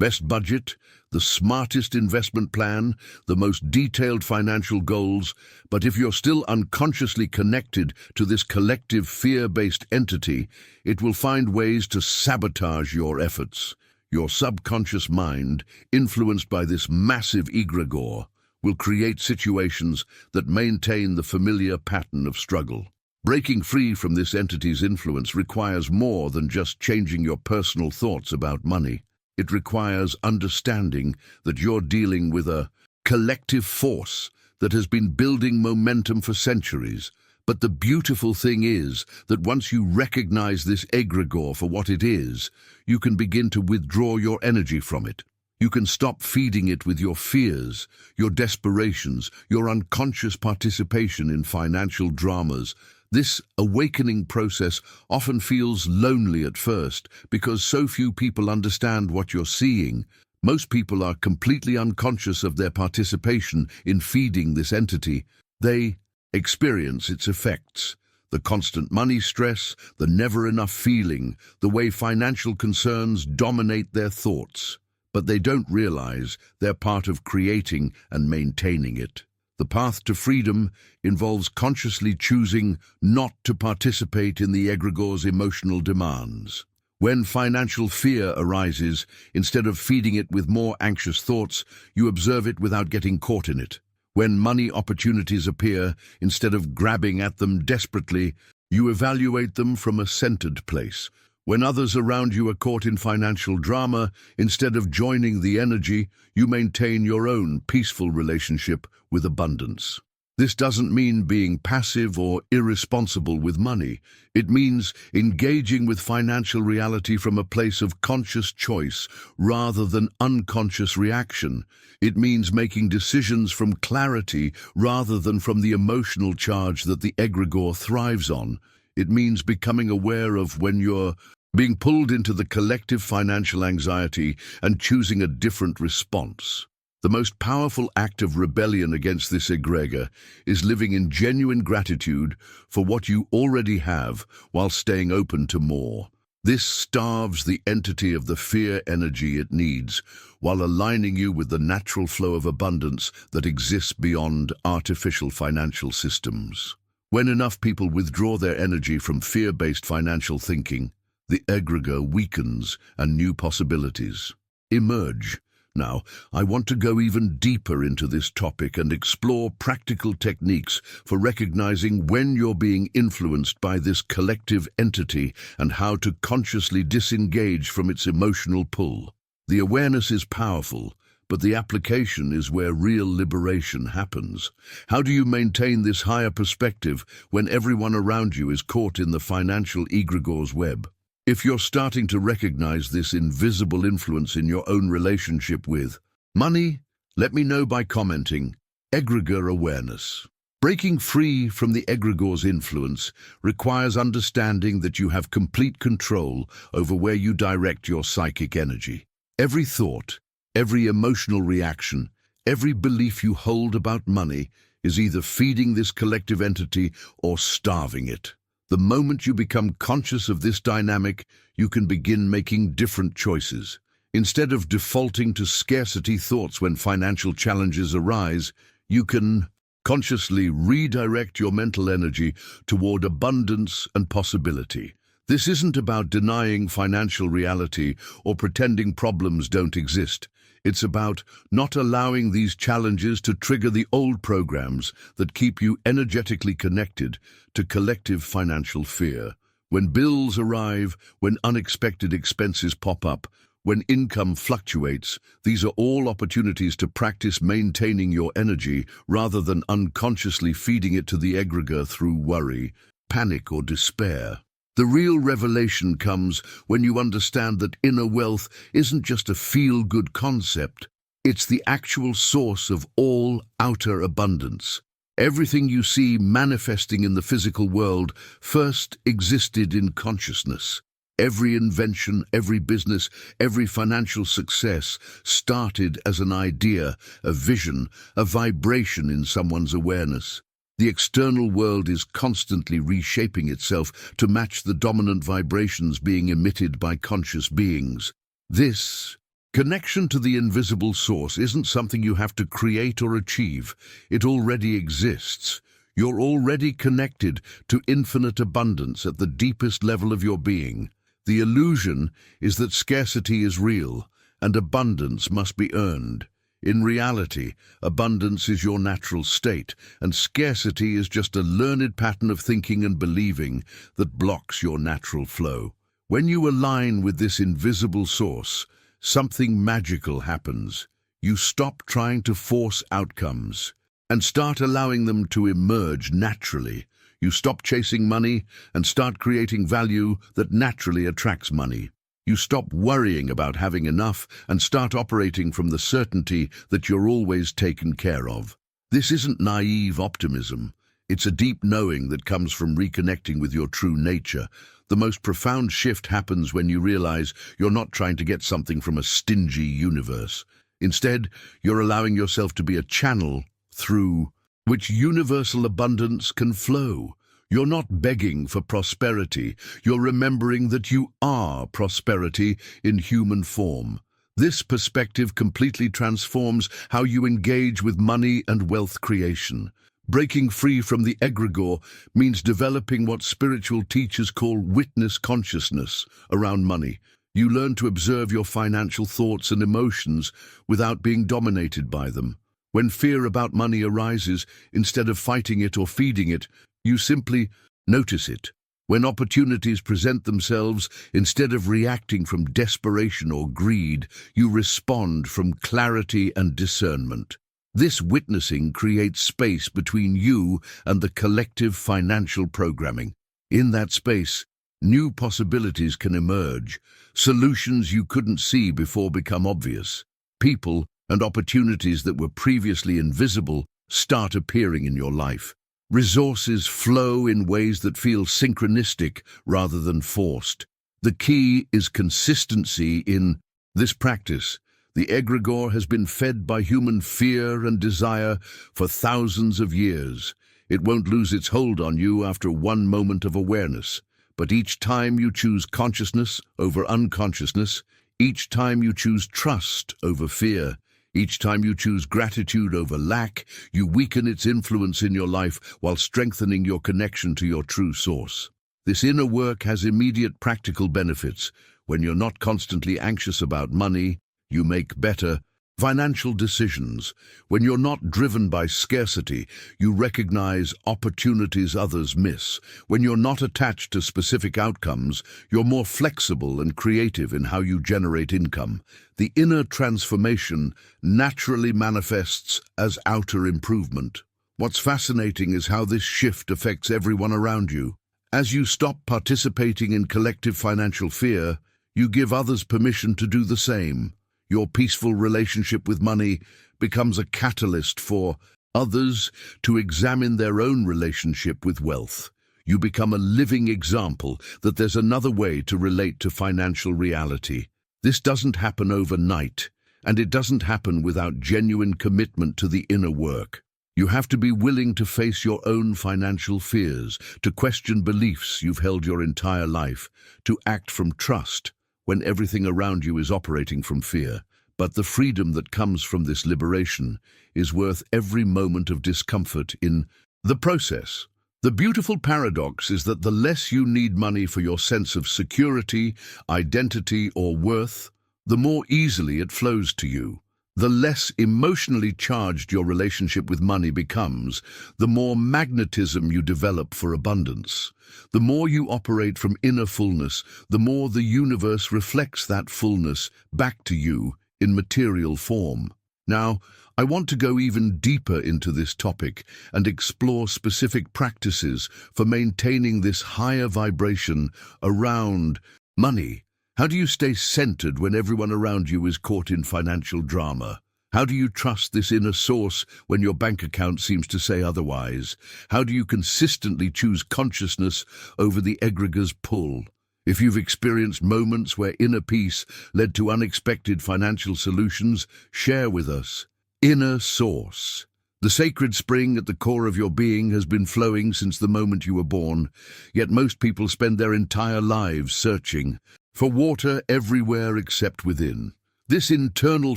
S1: best budget, the smartest investment plan, the most detailed financial goals, but if you're still unconsciously connected to this collective fear-based entity, it will find ways to sabotage your efforts. Your subconscious mind, influenced by this massive egregore, will create situations that maintain the familiar pattern of struggle. Breaking free from this entity's influence requires more than just changing your personal thoughts about money. It requires understanding that you're dealing with a collective force that has been building momentum for centuries. But the beautiful thing is that once you recognize this egregore for what it is, you can begin to withdraw your energy from it. You can stop feeding it with your fears, your desperations, your unconscious participation in financial dramas. This awakening process often feels lonely at first because so few people understand what you're seeing. Most people are completely unconscious of their participation in feeding this entity. They experience its effects. The constant money stress, the never-enough feeling, the way financial concerns dominate their thoughts. But they don't realize they're part of creating and maintaining it. The path to freedom involves consciously choosing not to participate in the egregore's emotional demands. When financial fear arises, instead of feeding it with more anxious thoughts, you observe it without getting caught in it. When money opportunities appear, instead of grabbing at them desperately, you evaluate them from a centered place. When others around you are caught in financial drama, instead of joining the energy, you maintain your own peaceful relationship with abundance. This doesn't mean being passive or irresponsible with money. It means engaging with financial reality from a place of conscious choice rather than unconscious reaction. It means making decisions from clarity rather than from the emotional charge that the egregore thrives on. It means becoming aware of when you're being pulled into the collective financial anxiety and choosing a different response. The most powerful act of rebellion against this egregore is living in genuine gratitude for what you already have while staying open to more. This starves the entity of the fear energy it needs while aligning you with the natural flow of abundance that exists beyond artificial financial systems. When enough people withdraw their energy from fear-based financial thinking, the egregore weakens and new possibilities emerge. Now, I want to go even deeper into this topic and explore practical techniques for recognizing when you're being influenced by this collective entity and how to consciously disengage from its emotional pull. The awareness is powerful, but the application is where real liberation happens. How do you maintain this higher perspective when everyone around you is caught in the financial egregore's web? If you're starting to recognize this invisible influence in your own relationship with money, let me know by commenting. Egregore awareness. Breaking free from the egregore's influence requires understanding that you have complete control over where you direct your psychic energy. Every thought, every emotional reaction, every belief you hold about money is either feeding this collective entity or starving it. The moment you become conscious of this dynamic, you can begin making different choices. Instead of defaulting to scarcity thoughts when financial challenges arise, you can consciously redirect your mental energy toward abundance and possibility. This isn't about denying financial reality or pretending problems don't exist. It's about not allowing these challenges to trigger the old programs that keep you energetically connected to collective financial fear. When bills arrive, when unexpected expenses pop up, when income fluctuates, these are all opportunities to practice maintaining your energy rather than unconsciously feeding it to the egregore through worry, panic, or despair. The real revelation comes when you understand that inner wealth isn't just a feel-good concept, it's the actual source of all outer abundance. Everything you see manifesting in the physical world first existed in consciousness. Every invention, every business, every financial success started as an idea, a vision, a vibration in someone's awareness. The external world is constantly reshaping itself to match the dominant vibrations being emitted by conscious beings. This connection to the invisible source isn't something you have to create or achieve. It already exists. You're already connected to infinite abundance at the deepest level of your being. The illusion is that scarcity is real and abundance must be earned. In reality, abundance is your natural state, and scarcity is just a learned pattern of thinking and believing that blocks your natural flow. When you align with this invisible source, something magical happens. You stop trying to force outcomes and start allowing them to emerge naturally. You stop chasing money and start creating value that naturally attracts money. You stop worrying about having enough and start operating from the certainty that you're always taken care of. This isn't naive optimism. It's a deep knowing that comes from reconnecting with your true nature. The most profound shift happens when you realize you're not trying to get something from a stingy universe. Instead, you're allowing yourself to be a channel through which universal abundance can flow. You're not begging for prosperity. You're remembering that you are prosperity in human form. This perspective completely transforms how you engage with money and wealth creation. Breaking free from the egregore means developing what spiritual teachers call witness consciousness around money. You learn to observe your financial thoughts and emotions without being dominated by them. When fear about money arises, instead of fighting it or feeding it, you simply notice it. When opportunities present themselves, instead of reacting from desperation or greed, you respond from clarity and discernment. This witnessing creates space between you and the collective financial programming. In that space, new possibilities can emerge. Solutions you couldn't see before become obvious. People and opportunities that were previously invisible start appearing in your life. Resources flow in ways that feel synchronistic rather than forced. The key is consistency in this practice. The egregore has been fed by human fear and desire for thousands of years. It won't lose its hold on you after one moment of awareness. But each time you choose consciousness over unconsciousness, each time you choose trust over fear, each time you choose gratitude over lack, you weaken its influence in your life while strengthening your connection to your true source. This inner work has immediate practical benefits. When you're not constantly anxious about money, you make better financial decisions. When you're not driven by scarcity, you recognize opportunities others miss. When you're not attached to specific outcomes, you're more flexible and creative in how you generate income. The inner transformation naturally manifests as outer improvement. What's fascinating is how this shift affects everyone around you. As you stop participating in collective financial fear, you give others permission to do the same. Your peaceful relationship with money becomes a catalyst for others to examine their own relationship with wealth. You become a living example that there's another way to relate to financial reality. This doesn't happen overnight, and it doesn't happen without genuine commitment to the inner work. You have to be willing to face your own financial fears, to question beliefs you've held your entire life, to act from trust when everything around you is operating from fear. But the freedom that comes from this liberation is worth every moment of discomfort in the process. The beautiful paradox is that the less you need money for your sense of security, identity, or worth, the more easily it flows to you. The less emotionally charged your relationship with money becomes, the more magnetism you develop for abundance. The more you operate from inner fullness, the more the universe reflects that fullness back to you in material form. Now, I want to go even deeper into this topic and explore specific practices for maintaining this higher vibration around money. How do you stay centered when everyone around you is caught in financial drama? How do you trust this inner source when your bank account seems to say otherwise? How do you consistently choose consciousness over the egregor's pull? If you've experienced moments where inner peace led to unexpected financial solutions, share with us. Inner source. The sacred spring at the core of your being has been flowing since the moment you were born, yet most people spend their entire lives searching for water everywhere except within. This internal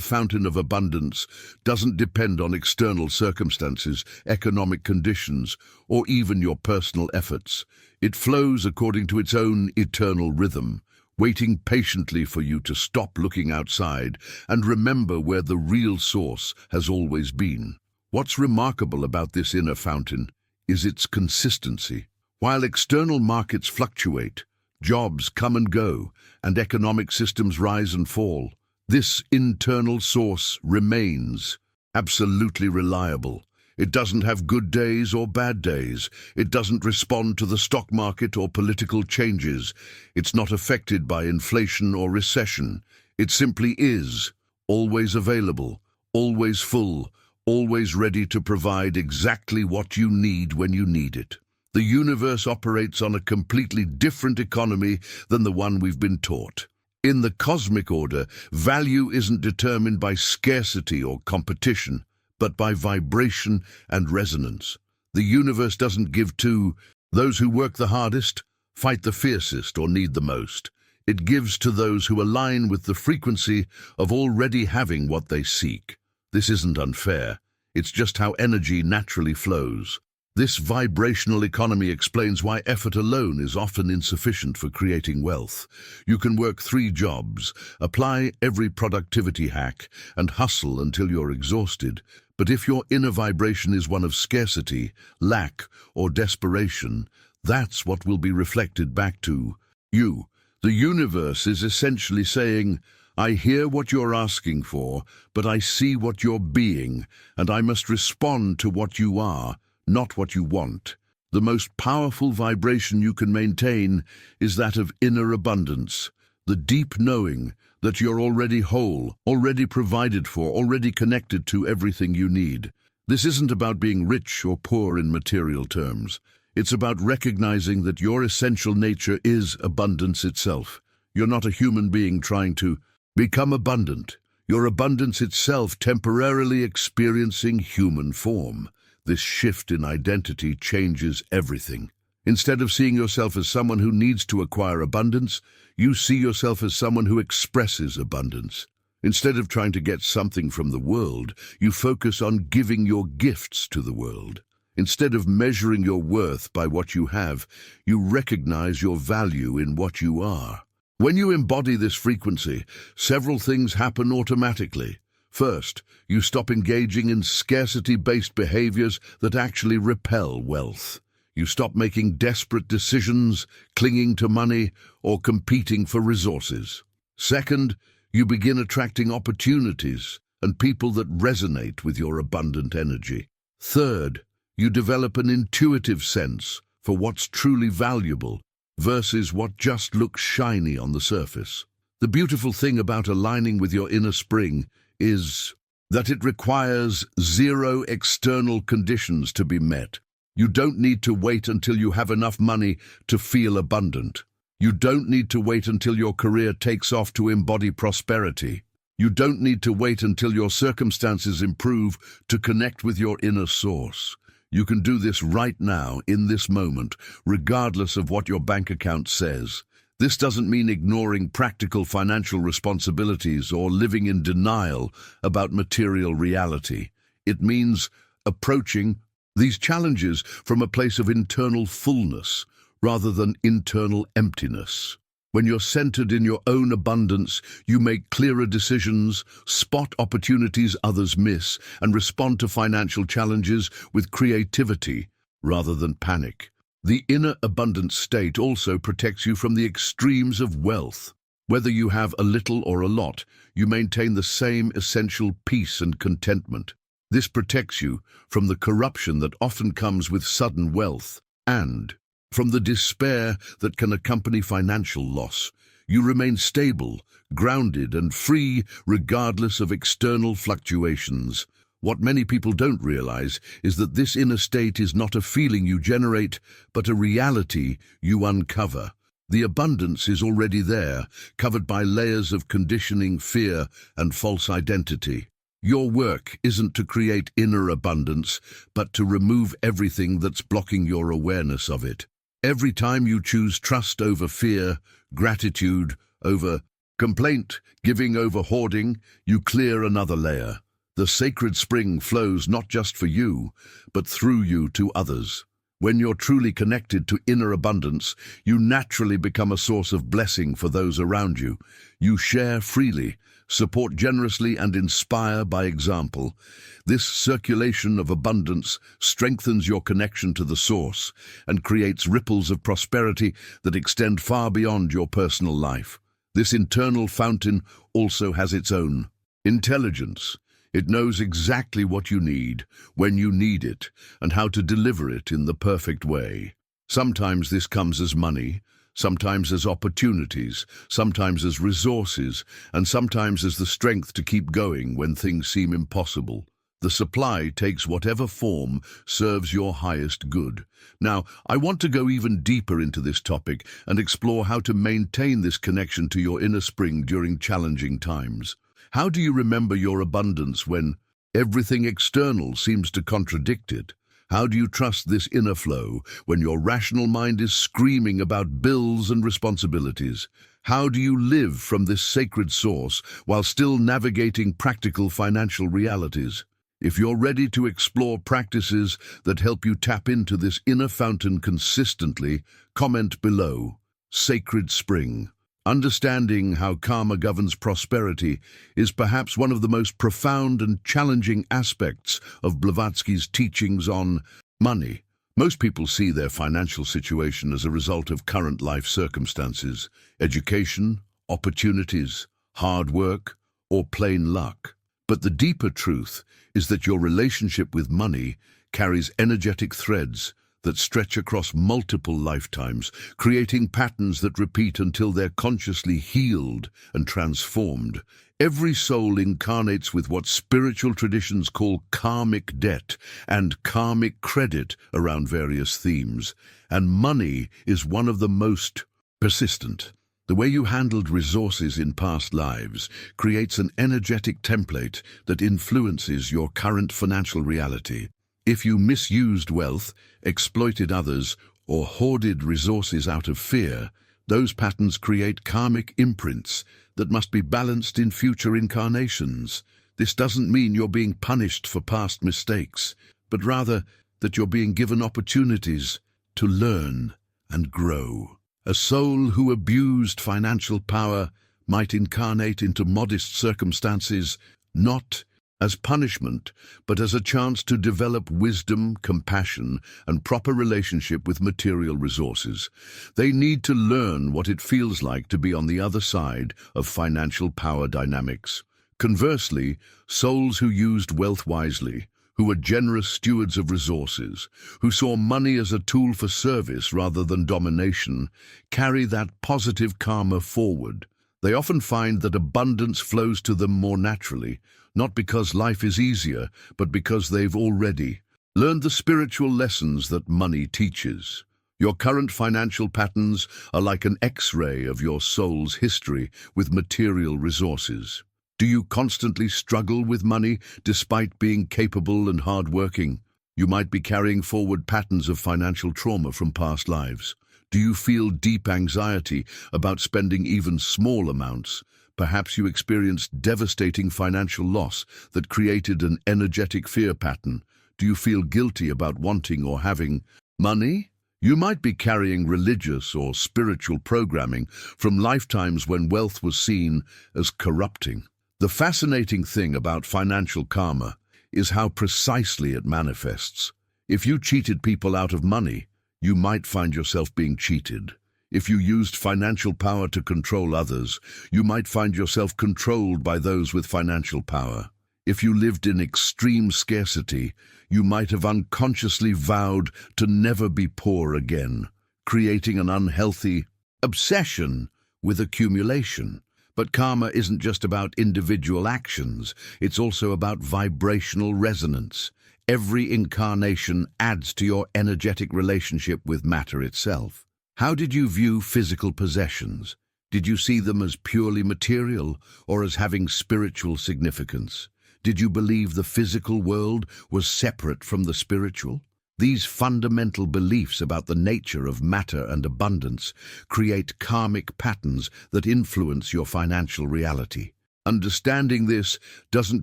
S1: fountain of abundance doesn't depend on external circumstances, economic conditions, or even your personal efforts. It flows according to its own eternal rhythm, waiting patiently for you to stop looking outside and remember where the real source has always been. What's remarkable about this inner fountain is its consistency. While external markets fluctuate, jobs come and go, and economic systems rise and fall, this internal source remains absolutely reliable. It doesn't have good days or bad days. It doesn't respond to the stock market or political changes. It's not affected by inflation or recession. It simply is, always available, always full, always ready to provide exactly what you need when you need it. The universe operates on a completely different economy than the one we've been taught. In the cosmic order, value isn't determined by scarcity or competition, but by vibration and resonance. The universe doesn't give to those who work the hardest, fight the fiercest, or need the most. It gives to those who align with the frequency of already having what they seek. This isn't unfair. It's just how energy naturally flows. This vibrational economy explains why effort alone is often insufficient for creating wealth. You can work 3 jobs, apply every productivity hack, and hustle until you're exhausted. But if your inner vibration is one of scarcity, lack, or desperation, that's what will be reflected back to you. The universe is essentially saying, I hear what you're asking for, but I see what you're being, and I must respond to what you are, not what you want. The most powerful vibration you can maintain is that of inner abundance, the deep knowing that you're already whole, already provided for, already connected to everything you need. This isn't about being rich or poor in material terms. It's about recognizing that your essential nature is abundance itself. You're not a human being trying to become abundant. You're abundance itself temporarily experiencing human form. This shift in identity changes everything. Instead of seeing yourself as someone who needs to acquire abundance, you see yourself as someone who expresses abundance. Instead of trying to get something from the world, you focus on giving your gifts to the world. Instead of measuring your worth by what you have, you recognize your value in what you are. When you embody this frequency, several things happen automatically. First, you stop engaging in scarcity-based behaviors that actually repel wealth. You stop making desperate decisions, clinging to money, or competing for resources. Second, you begin attracting opportunities and people that resonate with your abundant energy. Third, you develop an intuitive sense for what's truly valuable versus what just looks shiny on the surface. The beautiful thing about aligning with your inner spring is that it requires 0 external conditions to be met. You don't need to wait until you have enough money to feel abundant. You don't need to wait until your career takes off to embody prosperity. You don't need to wait until your circumstances improve to connect with your inner source. You can do this right now, in this moment, regardless of what your bank account says. This doesn't mean ignoring practical financial responsibilities or living in denial about material reality. It means approaching these challenges from a place of internal fullness rather than internal emptiness. When you're centered in your own abundance, you make clearer decisions, spot opportunities others miss, and respond to financial challenges with creativity rather than panic. The inner abundant state also protects you from the extremes of wealth. Whether you have a little or a lot, you maintain the same essential peace and contentment. This protects you from the corruption that often comes with sudden wealth and from the despair that can accompany financial loss. You remain stable, grounded, and free regardless of external fluctuations. What many people don't realize is that this inner state is not a feeling you generate, but a reality you uncover. The abundance is already there, covered by layers of conditioning, fear, and false identity. Your work isn't to create inner abundance, but to remove everything that's blocking your awareness of it. Every time you choose trust over fear, gratitude over complaint, giving over hoarding, you clear another layer. The sacred spring flows not just for you, but through you to others. When you're truly connected to inner abundance, you naturally become a source of blessing for those around you. You share freely, support generously, and inspire by example. This circulation of abundance strengthens your connection to the source and creates ripples of prosperity that extend far beyond your personal life. This internal fountain also has its own intelligence. It knows exactly what you need, when you need it, and how to deliver it in the perfect way. Sometimes this comes as money, sometimes as opportunities, sometimes as resources, and sometimes as the strength to keep going when things seem impossible. The supply takes whatever form serves your highest good. Now, I want to go even deeper into this topic and explore how to maintain this connection to your inner spring during challenging times. How do you remember your abundance when everything external seems to contradict it? How do you trust this inner flow when your rational mind is screaming about bills and responsibilities? How do you live from this sacred source while still navigating practical financial realities? If you're ready to explore practices that help you tap into this inner fountain consistently, comment below. Sacred Spring. Understanding how karma governs prosperity is perhaps one of the most profound and challenging aspects of Blavatsky's teachings on money. Most people see their financial situation as a result of current life circumstances, education, opportunities, hard work, or plain luck. But the deeper truth is that your relationship with money carries energetic threads that stretch across multiple lifetimes, creating patterns that repeat until they're consciously healed and transformed. Every soul incarnates with what spiritual traditions call karmic debt and karmic credit around various themes, and money is one of the most persistent. The way you handled resources in past lives creates an energetic template that influences your current financial reality. If you misused wealth, exploited others, or hoarded resources out of fear, those patterns create karmic imprints that must be balanced in future incarnations. This doesn't mean you're being punished for past mistakes, but rather that you're being given opportunities to learn and grow. A soul who abused financial power might incarnate into modest circumstances, not as punishment, but as a chance to develop wisdom, compassion, and proper relationship with material resources. They need to learn what it feels like to be on the other side of financial power dynamics. Conversely, souls who used wealth wisely, who were generous stewards of resources, who saw money as a tool for service rather than domination, carry that positive karma forward. They often find that abundance flows to them more naturally, not because life is easier, but because they've already learned the spiritual lessons that money teaches. Your current financial patterns are like an X-ray of your soul's history with material resources. Do you constantly struggle with money despite being capable and hardworking? You might be carrying forward patterns of financial trauma from past lives. Do you feel deep anxiety about spending even small amounts? Perhaps you experienced devastating financial loss that created an energetic fear pattern. Do you feel guilty about wanting or having money? You might be carrying religious or spiritual programming from lifetimes when wealth was seen as corrupting. The fascinating thing about financial karma is how precisely it manifests. If you cheated people out of money, you might find yourself being cheated. If you used financial power to control others, you might find yourself controlled by those with financial power. If you lived in extreme scarcity, you might have unconsciously vowed to never be poor again, creating an unhealthy obsession with accumulation. But karma isn't just about individual actions, it's also about vibrational resonance. Every incarnation adds to your energetic relationship with matter itself. How did you view physical possessions? Did you see them as purely material or as having spiritual significance? Did you believe the physical world was separate from the spiritual? These fundamental beliefs about the nature of matter and abundance create karmic patterns that influence your financial reality. Understanding this doesn't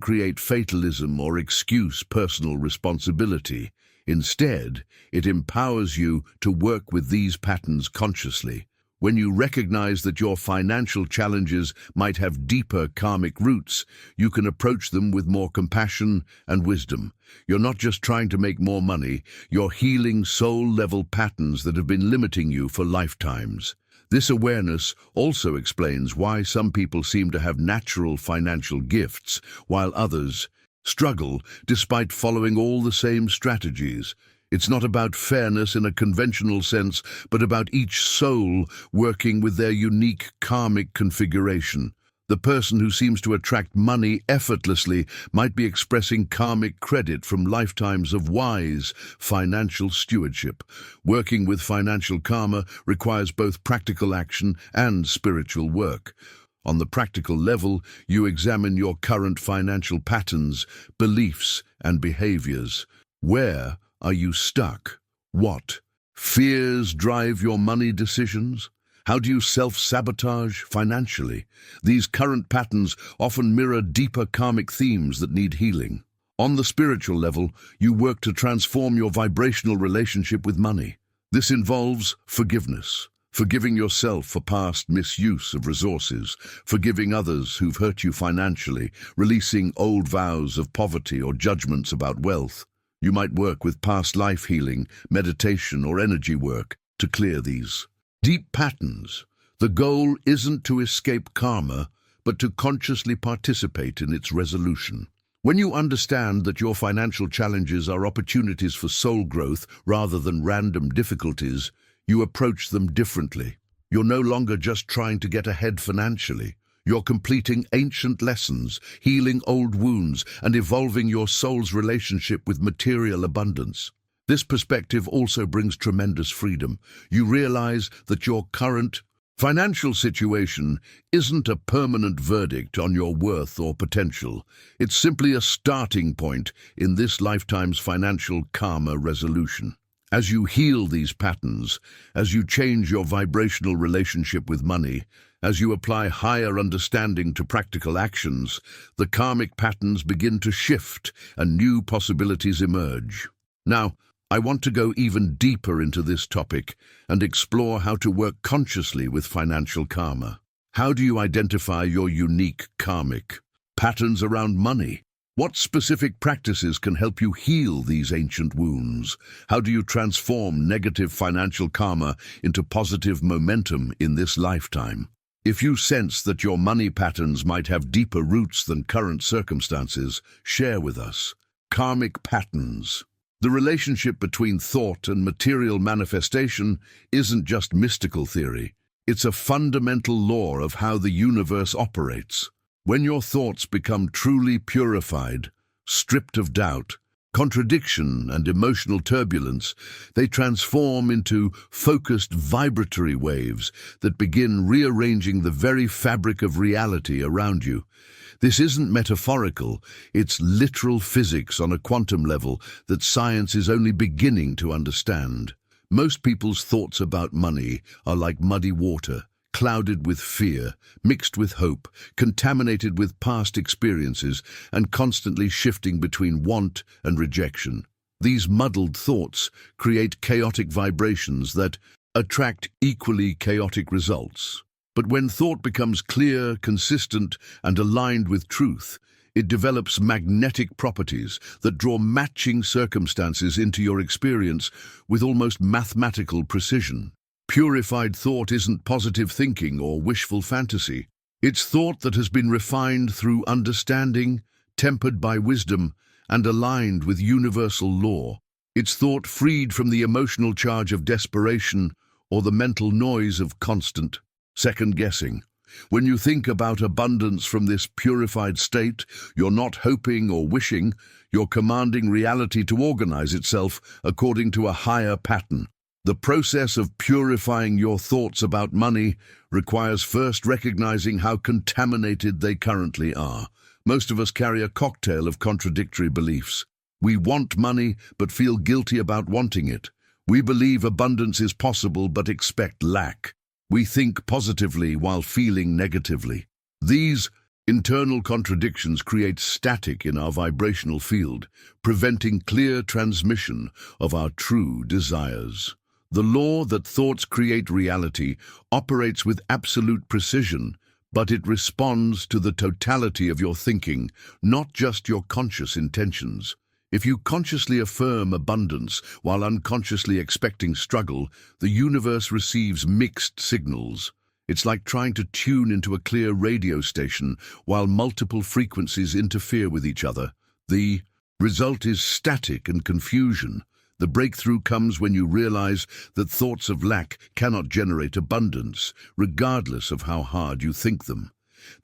S1: create fatalism or excuse personal responsibility. Instead, it empowers you to work with these patterns consciously. When you recognize that your financial challenges might have deeper karmic roots, you can approach them with more compassion and wisdom. You're not just trying to make more money, you're healing soul-level patterns that have been limiting you for lifetimes. This awareness also explains why some people seem to have natural financial gifts, while others struggle despite following all the same strategies. It's not about fairness in a conventional sense, but about each soul working with their unique karmic configuration. The person who seems to attract money effortlessly might be expressing karmic credit from lifetimes of wise financial stewardship. Working with financial karma requires both practical action and spiritual work. On the practical level, you examine your current financial patterns, beliefs, and behaviors. Where are you stuck? What fears drive your money decisions? How do you self-sabotage financially? These current patterns often mirror deeper karmic themes that need healing. On the spiritual level, you work to transform your vibrational relationship with money. This involves forgiveness. Forgiving yourself for past misuse of resources, forgiving others who've hurt you financially, releasing old vows of poverty or judgments about wealth. You might work with past life healing, meditation, or energy work to clear these deep patterns. The goal isn't to escape karma, but to consciously participate in its resolution. When you understand that your financial challenges are opportunities for soul growth rather than random difficulties, you approach them differently. You're no longer just trying to get ahead financially. You're completing ancient lessons, healing old wounds, and evolving your soul's relationship with material abundance. This perspective also brings tremendous freedom. You realize that your current financial situation isn't a permanent verdict on your worth or potential. It's simply a starting point in this lifetime's financial karma resolution. As you heal these patterns, as you change your vibrational relationship with money, as you apply higher understanding to practical actions, the karmic patterns begin to shift and new possibilities emerge. Now, I want to go even deeper into this topic and explore how to work consciously with financial karma. How do you identify your unique karmic patterns around money? What specific practices can help you heal these ancient wounds? How do you transform negative financial karma into positive momentum in this lifetime? If you sense that your money patterns might have deeper roots than current circumstances, share with us. Karmic patterns. The relationship between thought and material manifestation isn't just mystical theory. It's a fundamental law of how the universe operates. When your thoughts become truly purified, stripped of doubt, contradiction, and emotional turbulence, they transform into focused vibratory waves that begin rearranging the very fabric of reality around you. This isn't metaphorical, it's literal physics on a quantum level that science is only beginning to understand. Most people's thoughts about money are like muddy water, clouded with fear, mixed with hope, contaminated with past experiences, and constantly shifting between want and rejection. These muddled thoughts create chaotic vibrations that attract equally chaotic results. But when thought becomes clear, consistent, and aligned with truth, it develops magnetic properties that draw matching circumstances into your experience with almost mathematical precision. Purified thought isn't positive thinking or wishful fantasy. It's thought that has been refined through understanding, tempered by wisdom, and aligned with universal law. It's thought freed from the emotional charge of desperation or the mental noise of constant second-guessing. When you think about abundance from this purified state, you're not hoping or wishing, you're commanding reality to organize itself according to a higher pattern. The process of purifying your thoughts about money requires first recognizing how contaminated they currently are. Most of us carry a cocktail of contradictory beliefs. We want money but feel guilty about wanting it. We believe abundance is possible but expect lack. We think positively while feeling negatively. These internal contradictions create static in our vibrational field, preventing clear transmission of our true desires. The law that thoughts create reality operates with absolute precision, but it responds to the totality of your thinking, not just your conscious intentions. If you consciously affirm abundance while unconsciously expecting struggle, the universe receives mixed signals. It's like trying to tune into a clear radio station while multiple frequencies interfere with each other. The result is static and confusion. The breakthrough comes when you realize that thoughts of lack cannot generate abundance, regardless of how hard you think them.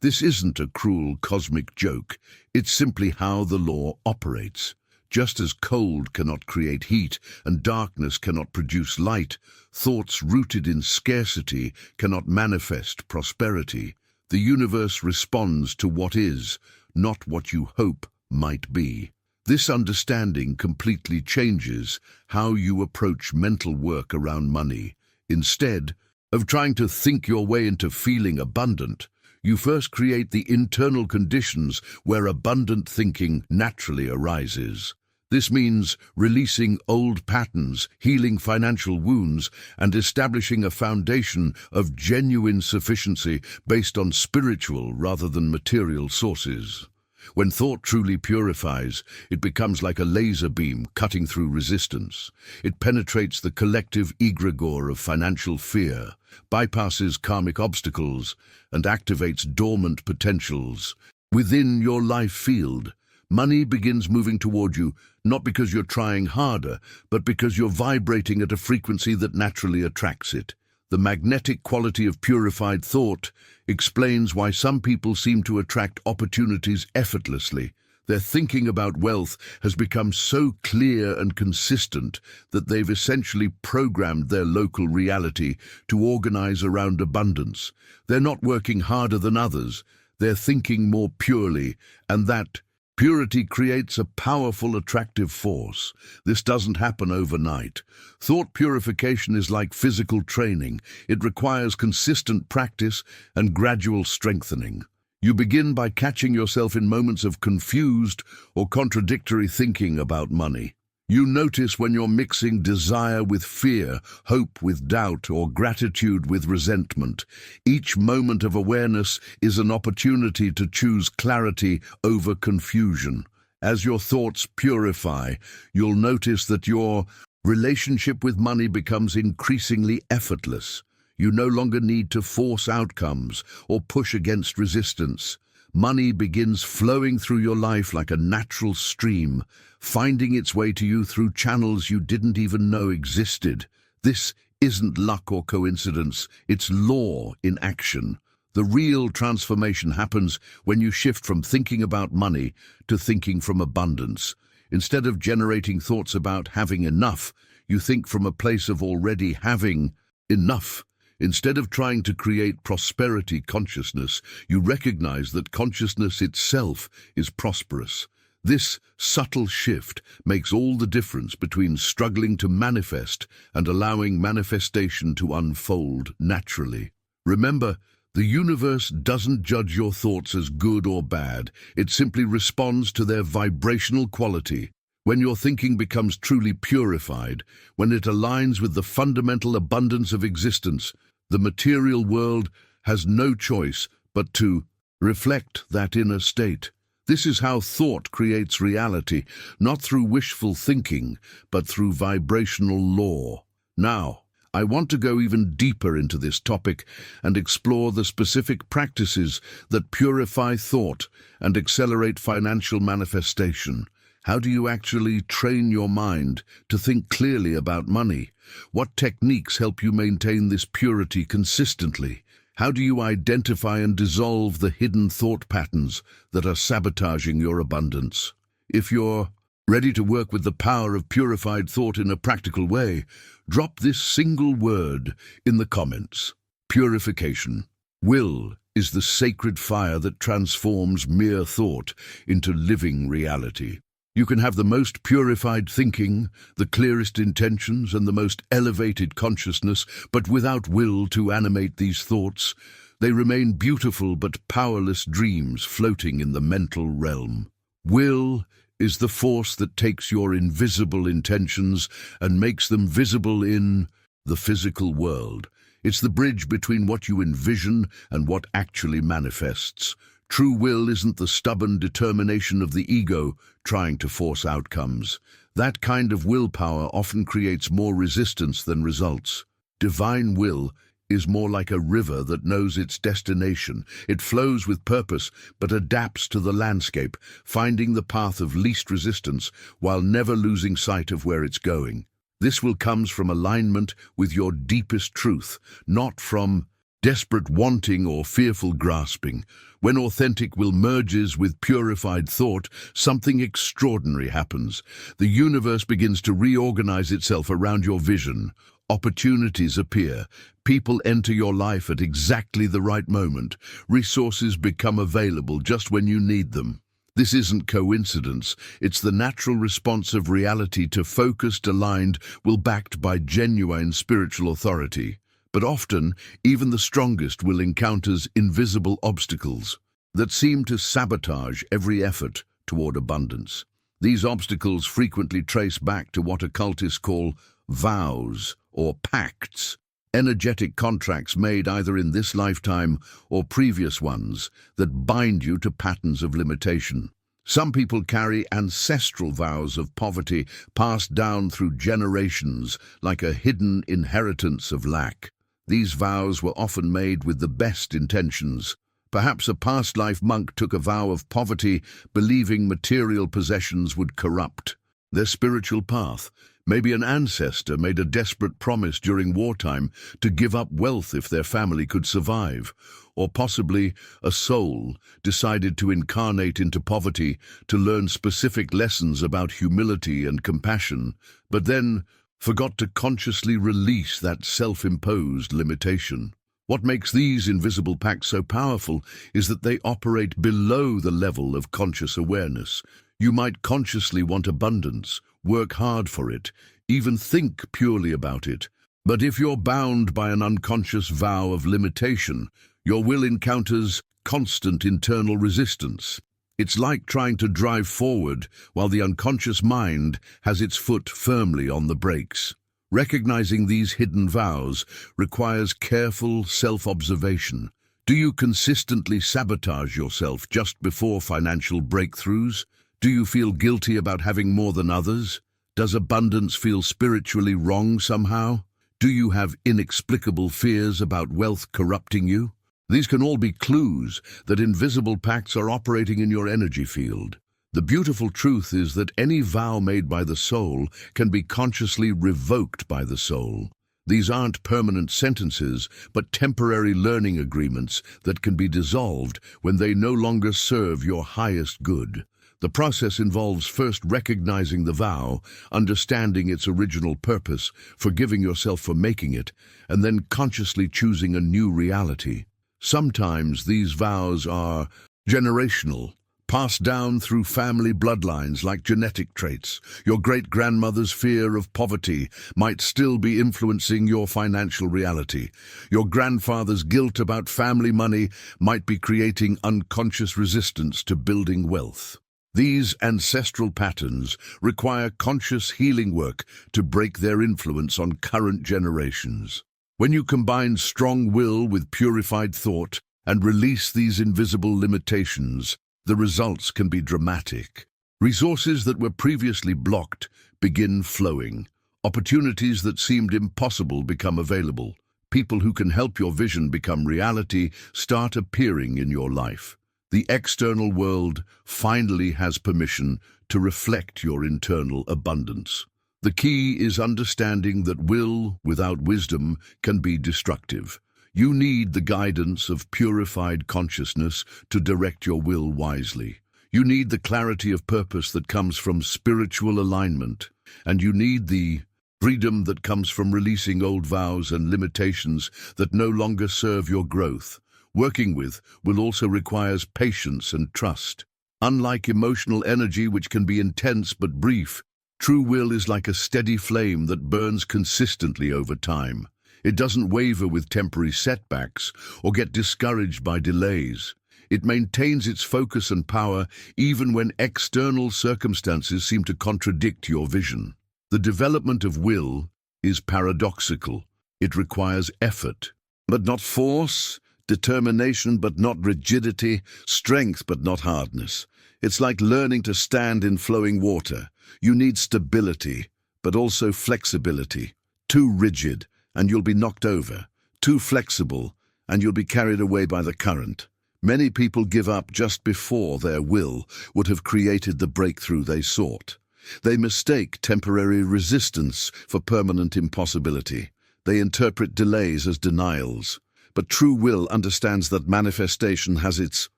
S1: This isn't a cruel cosmic joke. It's simply how the law operates. Just as cold cannot create heat and darkness cannot produce light, thoughts rooted in scarcity cannot manifest prosperity. The universe responds to what is, not what you hope might be. This understanding completely changes how you approach mental work around money. Instead of trying to think your way into feeling abundant, you first create the internal conditions where abundant thinking naturally arises. This means releasing old patterns, healing financial wounds, and establishing a foundation of genuine sufficiency based on spiritual rather than material sources. When thought truly purifies, it becomes like a laser beam cutting through resistance. It penetrates the collective egregore of financial fear, bypasses karmic obstacles, and activates dormant potentials. Within your life field, money begins moving toward you, not because you're trying harder, but because you're vibrating at a frequency that naturally attracts it. The magnetic quality of purified thought explains why some people seem to attract opportunities effortlessly. Their thinking about wealth has become so clear and consistent that they've essentially programmed their local reality to organize around abundance. They're not working harder than others, they're thinking more purely, and that purity creates a powerful attractive force. This doesn't happen overnight. Thought purification is like physical training. It requires consistent practice and gradual strengthening. You begin by catching yourself in moments of confused or contradictory thinking about money. You notice when you're mixing desire with fear, hope with doubt, or gratitude with resentment. Each moment of awareness is an opportunity to choose clarity over confusion. As your thoughts purify, you'll notice that your relationship with money becomes increasingly effortless. You no longer need to force outcomes or push against resistance. Money begins flowing through your life like a natural stream, finding its way to you through channels you didn't even know existed. This isn't luck or coincidence, it's law in action. The real transformation happens when you shift from thinking about money to thinking from abundance. Instead of generating thoughts about having enough, you think from a place of already having enough. Instead of trying to create prosperity consciousness, you recognize that consciousness itself is prosperous. This subtle shift makes all the difference between struggling to manifest and allowing manifestation to unfold naturally. Remember, the universe doesn't judge your thoughts as good or bad. It simply responds to their vibrational quality. When your thinking becomes truly purified, when it aligns with the fundamental abundance of existence, the material world has no choice but to reflect that inner state. This is how thought creates reality, not through wishful thinking, but through vibrational law. Now, I want to go even deeper into this topic and explore the specific practices that purify thought and accelerate financial manifestation. How do you actually train your mind to think clearly about money? What techniques help you maintain this purity consistently? How do you identify and dissolve the hidden thought patterns that are sabotaging your abundance? If you're ready to work with the power of purified thought in a practical way, drop this single word in the comments. Purification. Will is the sacred fire that transforms mere thought into living reality. You can have the most purified thinking, the clearest intentions, and the most elevated consciousness, but without will to animate these thoughts, they remain beautiful but powerless dreams floating in the mental realm. Will is the force that takes your invisible intentions and makes them visible in the physical world. It's the bridge between what you envision and what actually manifests. True will isn't the stubborn determination of the ego trying to force outcomes. That kind of willpower often creates more resistance than results. Divine will is more like a river that knows its destination. It flows with purpose, but adapts to the landscape, finding the path of least resistance while never losing sight of where it's going. This will comes from alignment with your deepest truth, not from desperate wanting or fearful grasping. When authentic will merges with purified thought, something extraordinary happens. The universe begins to reorganize itself around your vision. Opportunities appear. People enter your life at exactly the right moment. Resources become available just when you need them. This isn't coincidence. It's the natural response of reality to focused, aligned will backed by genuine spiritual authority. But often, even the strongest will encounters invisible obstacles that seem to sabotage every effort toward abundance. These obstacles frequently trace back to what occultists call vows or pacts, energetic contracts made either in this lifetime or previous ones that bind you to patterns of limitation. Some people carry ancestral vows of poverty passed down through generations like a hidden inheritance of lack. These vows were often made with the best intentions. Perhaps a past life monk took a vow of poverty, believing material possessions would corrupt their spiritual path. Maybe an ancestor made a desperate promise during wartime to give up wealth if their family could survive. Or possibly a soul decided to incarnate into poverty to learn specific lessons about humility and compassion, but then forgot to consciously release that self-imposed limitation. What makes these invisible pacts so powerful is that they operate below the level of conscious awareness. You might consciously want abundance, work hard for it, even think purely about it. But if you're bound by an unconscious vow of limitation, your will encounters constant internal resistance. It's like trying to drive forward while the unconscious mind has its foot firmly on the brakes. Recognizing these hidden vows requires careful self-observation. Do you consistently sabotage yourself just before financial breakthroughs? Do you feel guilty about having more than others? Does abundance feel spiritually wrong somehow? Do you have inexplicable fears about wealth corrupting you? These can all be clues that invisible pacts are operating in your energy field. The beautiful truth is that any vow made by the soul can be consciously revoked by the soul. These aren't permanent sentences, but temporary learning agreements that can be dissolved when they no longer serve your highest good. The process involves first recognizing the vow, understanding its original purpose, forgiving yourself for making it, and then consciously choosing a new reality. Sometimes these vows are generational, passed down through family bloodlines like genetic traits. Your great-grandmother's fear of poverty might still be influencing your financial reality. Your grandfather's guilt about family money might be creating unconscious resistance to building wealth. These ancestral patterns require conscious healing work to break their influence on current generations. When you combine strong will with purified thought and release these invisible limitations, the results can be dramatic. Resources that were previously blocked begin flowing. Opportunities that seemed impossible become available. People who can help your vision become reality start appearing in your life. The external world finally has permission to reflect your internal abundance. The key is understanding that will without wisdom can be destructive. You need the guidance of purified consciousness to direct your will wisely. You need the clarity of purpose that comes from spiritual alignment, and you need the freedom that comes from releasing old vows and limitations that no longer serve your growth. Working with will also requires patience and trust. Unlike emotional energy, which can be intense but brief, true will is like a steady flame that burns consistently over time. It doesn't waver with temporary setbacks or get discouraged by delays. It maintains its focus and power even when external circumstances seem to contradict your vision. The development of will is paradoxical. It requires effort, but not force, determination but not rigidity, strength but not hardness. It's like learning to stand in flowing water. You need stability, but also flexibility. Too rigid, and you'll be knocked over. Too flexible, and you'll be carried away by the current. Many people give up just before their will would have created the breakthrough they sought. They mistake temporary resistance for permanent impossibility. They interpret delays as denials. But true will understands that manifestation has its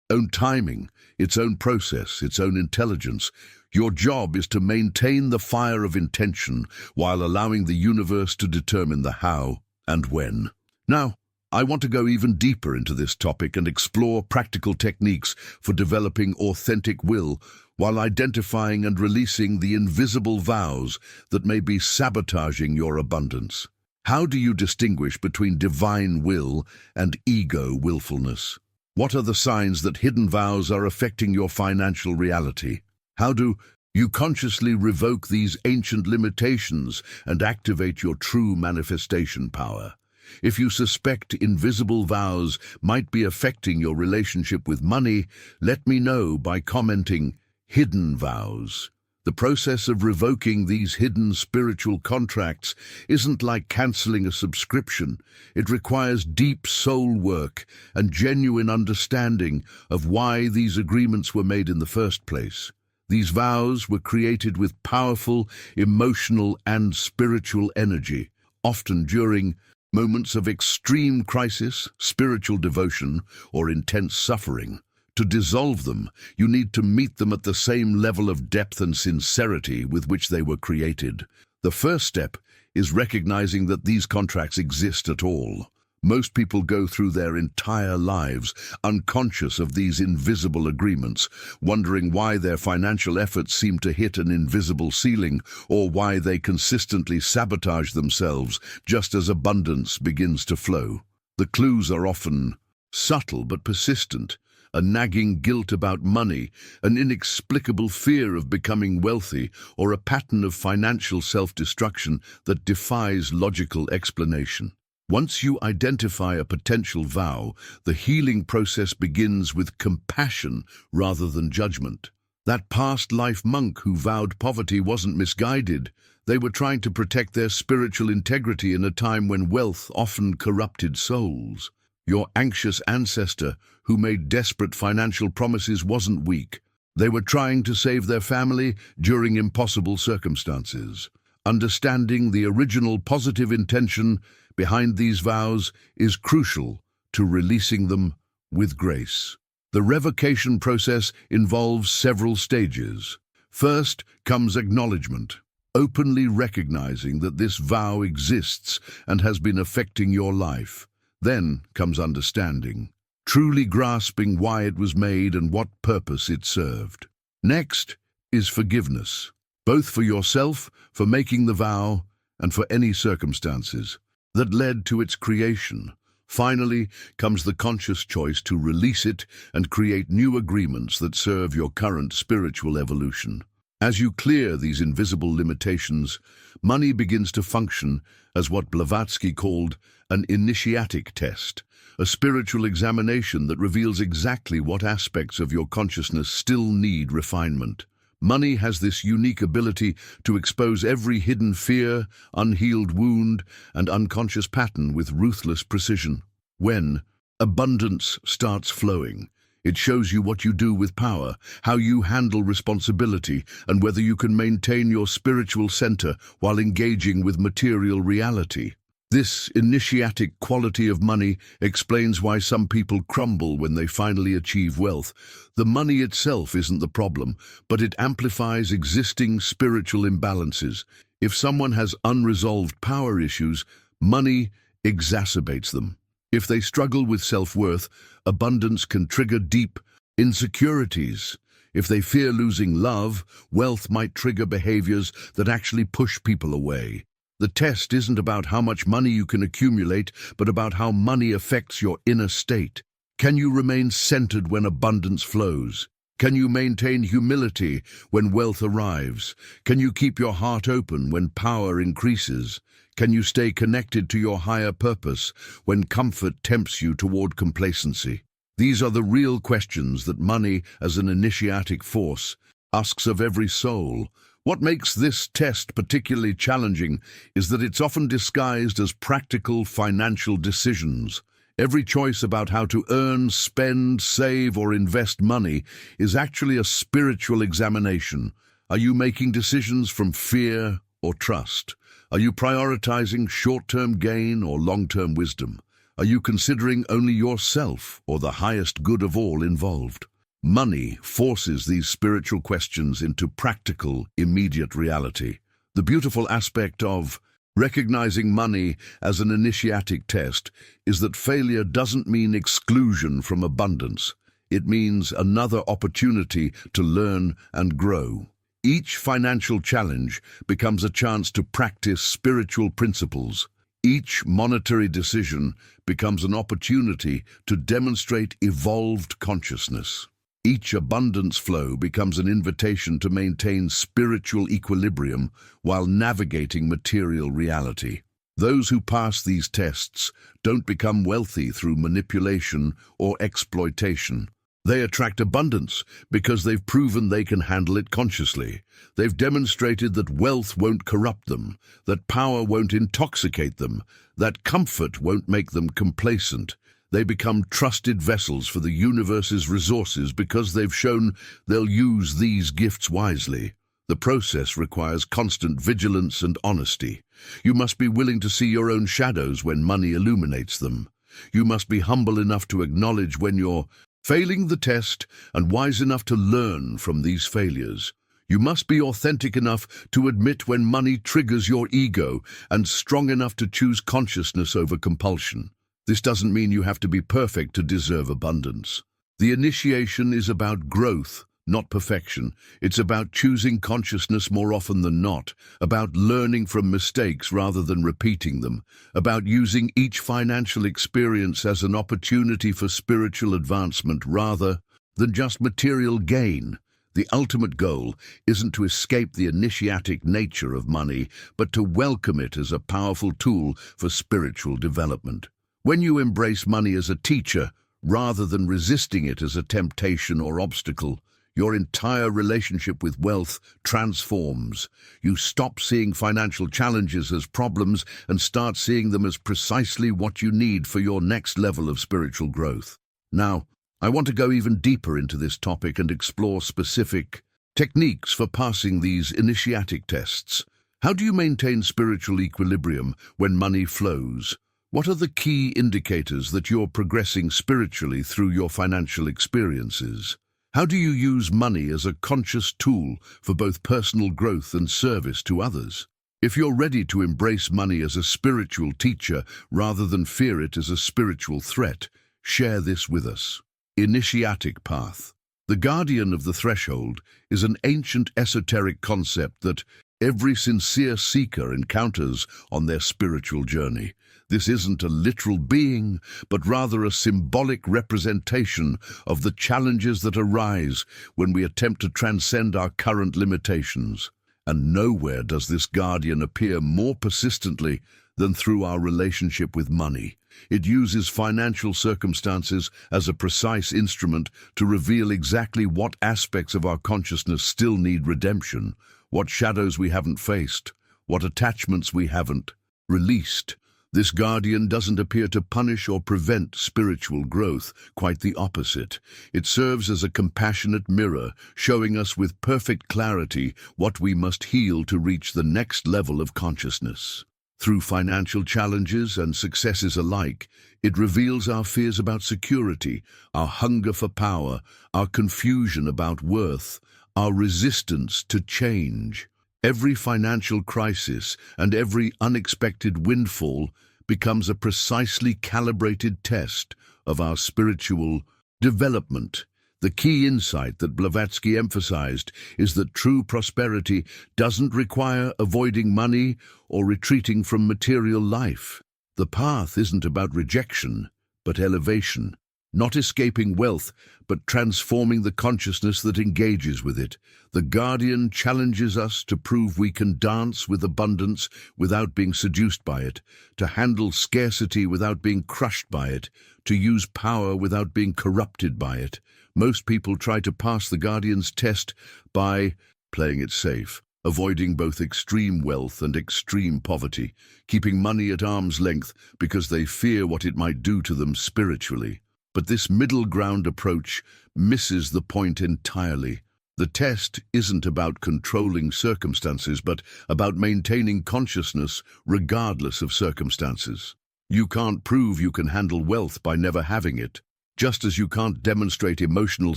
S1: own timing, its own process, its own intelligence. Your job is to maintain the fire of intention while allowing the universe to determine the how and when. Now, I want to go even deeper into this topic and explore practical techniques for developing authentic will while identifying and releasing the invisible vows that may be sabotaging your abundance. How do you distinguish between divine will and ego willfulness? What are the signs that hidden vows are affecting your financial reality? How do you consciously revoke these ancient limitations and activate your true manifestation power? If you suspect invisible vows might be affecting your relationship with money, let me know by commenting "hidden vows." The process of revoking these hidden spiritual contracts isn't like canceling a subscription. It requires deep soul work and genuine understanding of why these agreements were made in the first place. These vows were created with powerful emotional and spiritual energy, often during moments of extreme crisis, spiritual devotion, or intense suffering. To dissolve them, you need to meet them at the same level of depth and sincerity with which they were created. The first step is recognizing that these contracts exist at all. Most people go through their entire lives unconscious of these invisible agreements, wondering why their financial efforts seem to hit an invisible ceiling or why they consistently sabotage themselves just as abundance begins to flow. The clues are often subtle but persistent. A nagging guilt about money, an inexplicable fear of becoming wealthy, or a pattern of financial self-destruction that defies logical explanation. Once you identify a potential vow, the healing process begins with compassion rather than judgment. That past life monk who vowed poverty wasn't misguided. They were trying to protect their spiritual integrity in a time when wealth often corrupted souls. Your anxious ancestor who made desperate financial promises wasn't weak. They were trying to save their family during impossible circumstances. Understanding the original positive intention behind these vows is crucial to releasing them with grace. The revocation process involves several stages. First comes acknowledgement, openly recognizing that this vow exists and has been affecting your life. Then comes understanding, truly grasping why it was made and what purpose it served. Next is forgiveness, both for yourself, for making the vow, and for any circumstances that led to its creation. Finally comes the conscious choice to release it and create new agreements that serve your current spiritual evolution. As you clear these invisible limitations, money begins to function as what Blavatsky called an initiatic test, a spiritual examination that reveals exactly what aspects of your consciousness still need refinement. Money has this unique ability to expose every hidden fear, unhealed wound, and unconscious pattern with ruthless precision. When abundance starts flowing, it shows you what you do with power, how you handle responsibility, and whether you can maintain your spiritual center while engaging with material reality. This initiatic quality of money explains why some people crumble when they finally achieve wealth. The money itself isn't the problem, but it amplifies existing spiritual imbalances. If someone has unresolved power issues, money exacerbates them. If they struggle with self-worth, abundance can trigger deep insecurities. If they fear losing love, wealth might trigger behaviors that actually push people away. The test isn't about how much money you can accumulate, but about how money affects your inner state. Can you remain centered when abundance flows? Can you maintain humility when wealth arrives? Can you keep your heart open when power increases? Can you stay connected to your higher purpose when comfort tempts you toward complacency? These are the real questions that money, as an initiatic force, asks of every soul. What makes this test particularly challenging is that it's often disguised as practical financial decisions. Every choice about how to earn, spend, save, or invest money is actually a spiritual examination. Are you making decisions from fear or trust? Are you prioritizing short-term gain or long-term wisdom? Are you considering only yourself or the highest good of all involved? Money forces these spiritual questions into practical, immediate reality. The beautiful aspect of recognizing money as an initiatic test is that failure doesn't mean exclusion from abundance. It means another opportunity to learn and grow. Each financial challenge becomes a chance to practice spiritual principles. Each monetary decision becomes an opportunity to demonstrate evolved consciousness. Each abundance flow becomes an invitation to maintain spiritual equilibrium while navigating material reality. Those who pass these tests don't become wealthy through manipulation or exploitation. They attract abundance because they've proven they can handle it consciously. They've demonstrated that wealth won't corrupt them, that power won't intoxicate them, that comfort won't make them complacent. They become trusted vessels for the universe's resources because they've shown they'll use these gifts wisely. The process requires constant vigilance and honesty. You must be willing to see your own shadows when money illuminates them. You must be humble enough to acknowledge when you're failing the test and wise enough to learn from these failures. You must be authentic enough to admit when money triggers your ego and strong enough to choose consciousness over compulsion. This doesn't mean you have to be perfect to deserve abundance. The initiation is about growth, not perfection. It's about choosing consciousness more often than not, about learning from mistakes rather than repeating them, about using each financial experience as an opportunity for spiritual advancement rather than just material gain. The ultimate goal isn't to escape the initiatic nature of money, but to welcome it as a powerful tool for spiritual development. When you embrace money as a teacher, rather than resisting it as a temptation or obstacle, your entire relationship with wealth transforms. You stop seeing financial challenges as problems and start seeing them as precisely what you need for your next level of spiritual growth. Now, I want to go even deeper into this topic and explore specific techniques for passing these initiatic tests. How do you maintain spiritual equilibrium when money flows? What are the key indicators that you're progressing spiritually through your financial experiences? How do you use money as a conscious tool for both personal growth and service to others? If you're ready to embrace money as a spiritual teacher rather than fear it as a spiritual threat, share this with us. Initiatic path. The guardian of the threshold is an ancient esoteric concept that every sincere seeker encounters on their spiritual journey. This isn't a literal being, but rather a symbolic representation of the challenges that arise when we attempt to transcend our current limitations. And nowhere does this guardian appear more persistently than through our relationship with money. It uses financial circumstances as a precise instrument to reveal exactly what aspects of our consciousness still need redemption, what shadows we haven't faced, what attachments we haven't released. This guardian doesn't appear to punish or prevent spiritual growth, quite the opposite. It serves as a compassionate mirror, showing us with perfect clarity what we must heal to reach the next level of consciousness. Through financial challenges and successes alike, it reveals our fears about security, our hunger for power, our confusion about worth, our resistance to change. Every financial crisis and every unexpected windfall becomes a precisely calibrated test of our spiritual development. The key insight that Blavatsky emphasized is that true prosperity doesn't require avoiding money or retreating from material life. The path isn't about rejection, but elevation. Not escaping wealth, but transforming the consciousness that engages with it. The guardian challenges us to prove we can dance with abundance without being seduced by it, to handle scarcity without being crushed by it, to use power without being corrupted by it. Most people try to pass the guardian's test by playing it safe, avoiding both extreme wealth and extreme poverty, keeping money at arm's length because they fear what it might do to them spiritually. But this middle ground approach misses the point entirely. The test isn't about controlling circumstances, but about maintaining consciousness regardless of circumstances. You can't prove you can handle wealth by never having it, just as you can't demonstrate emotional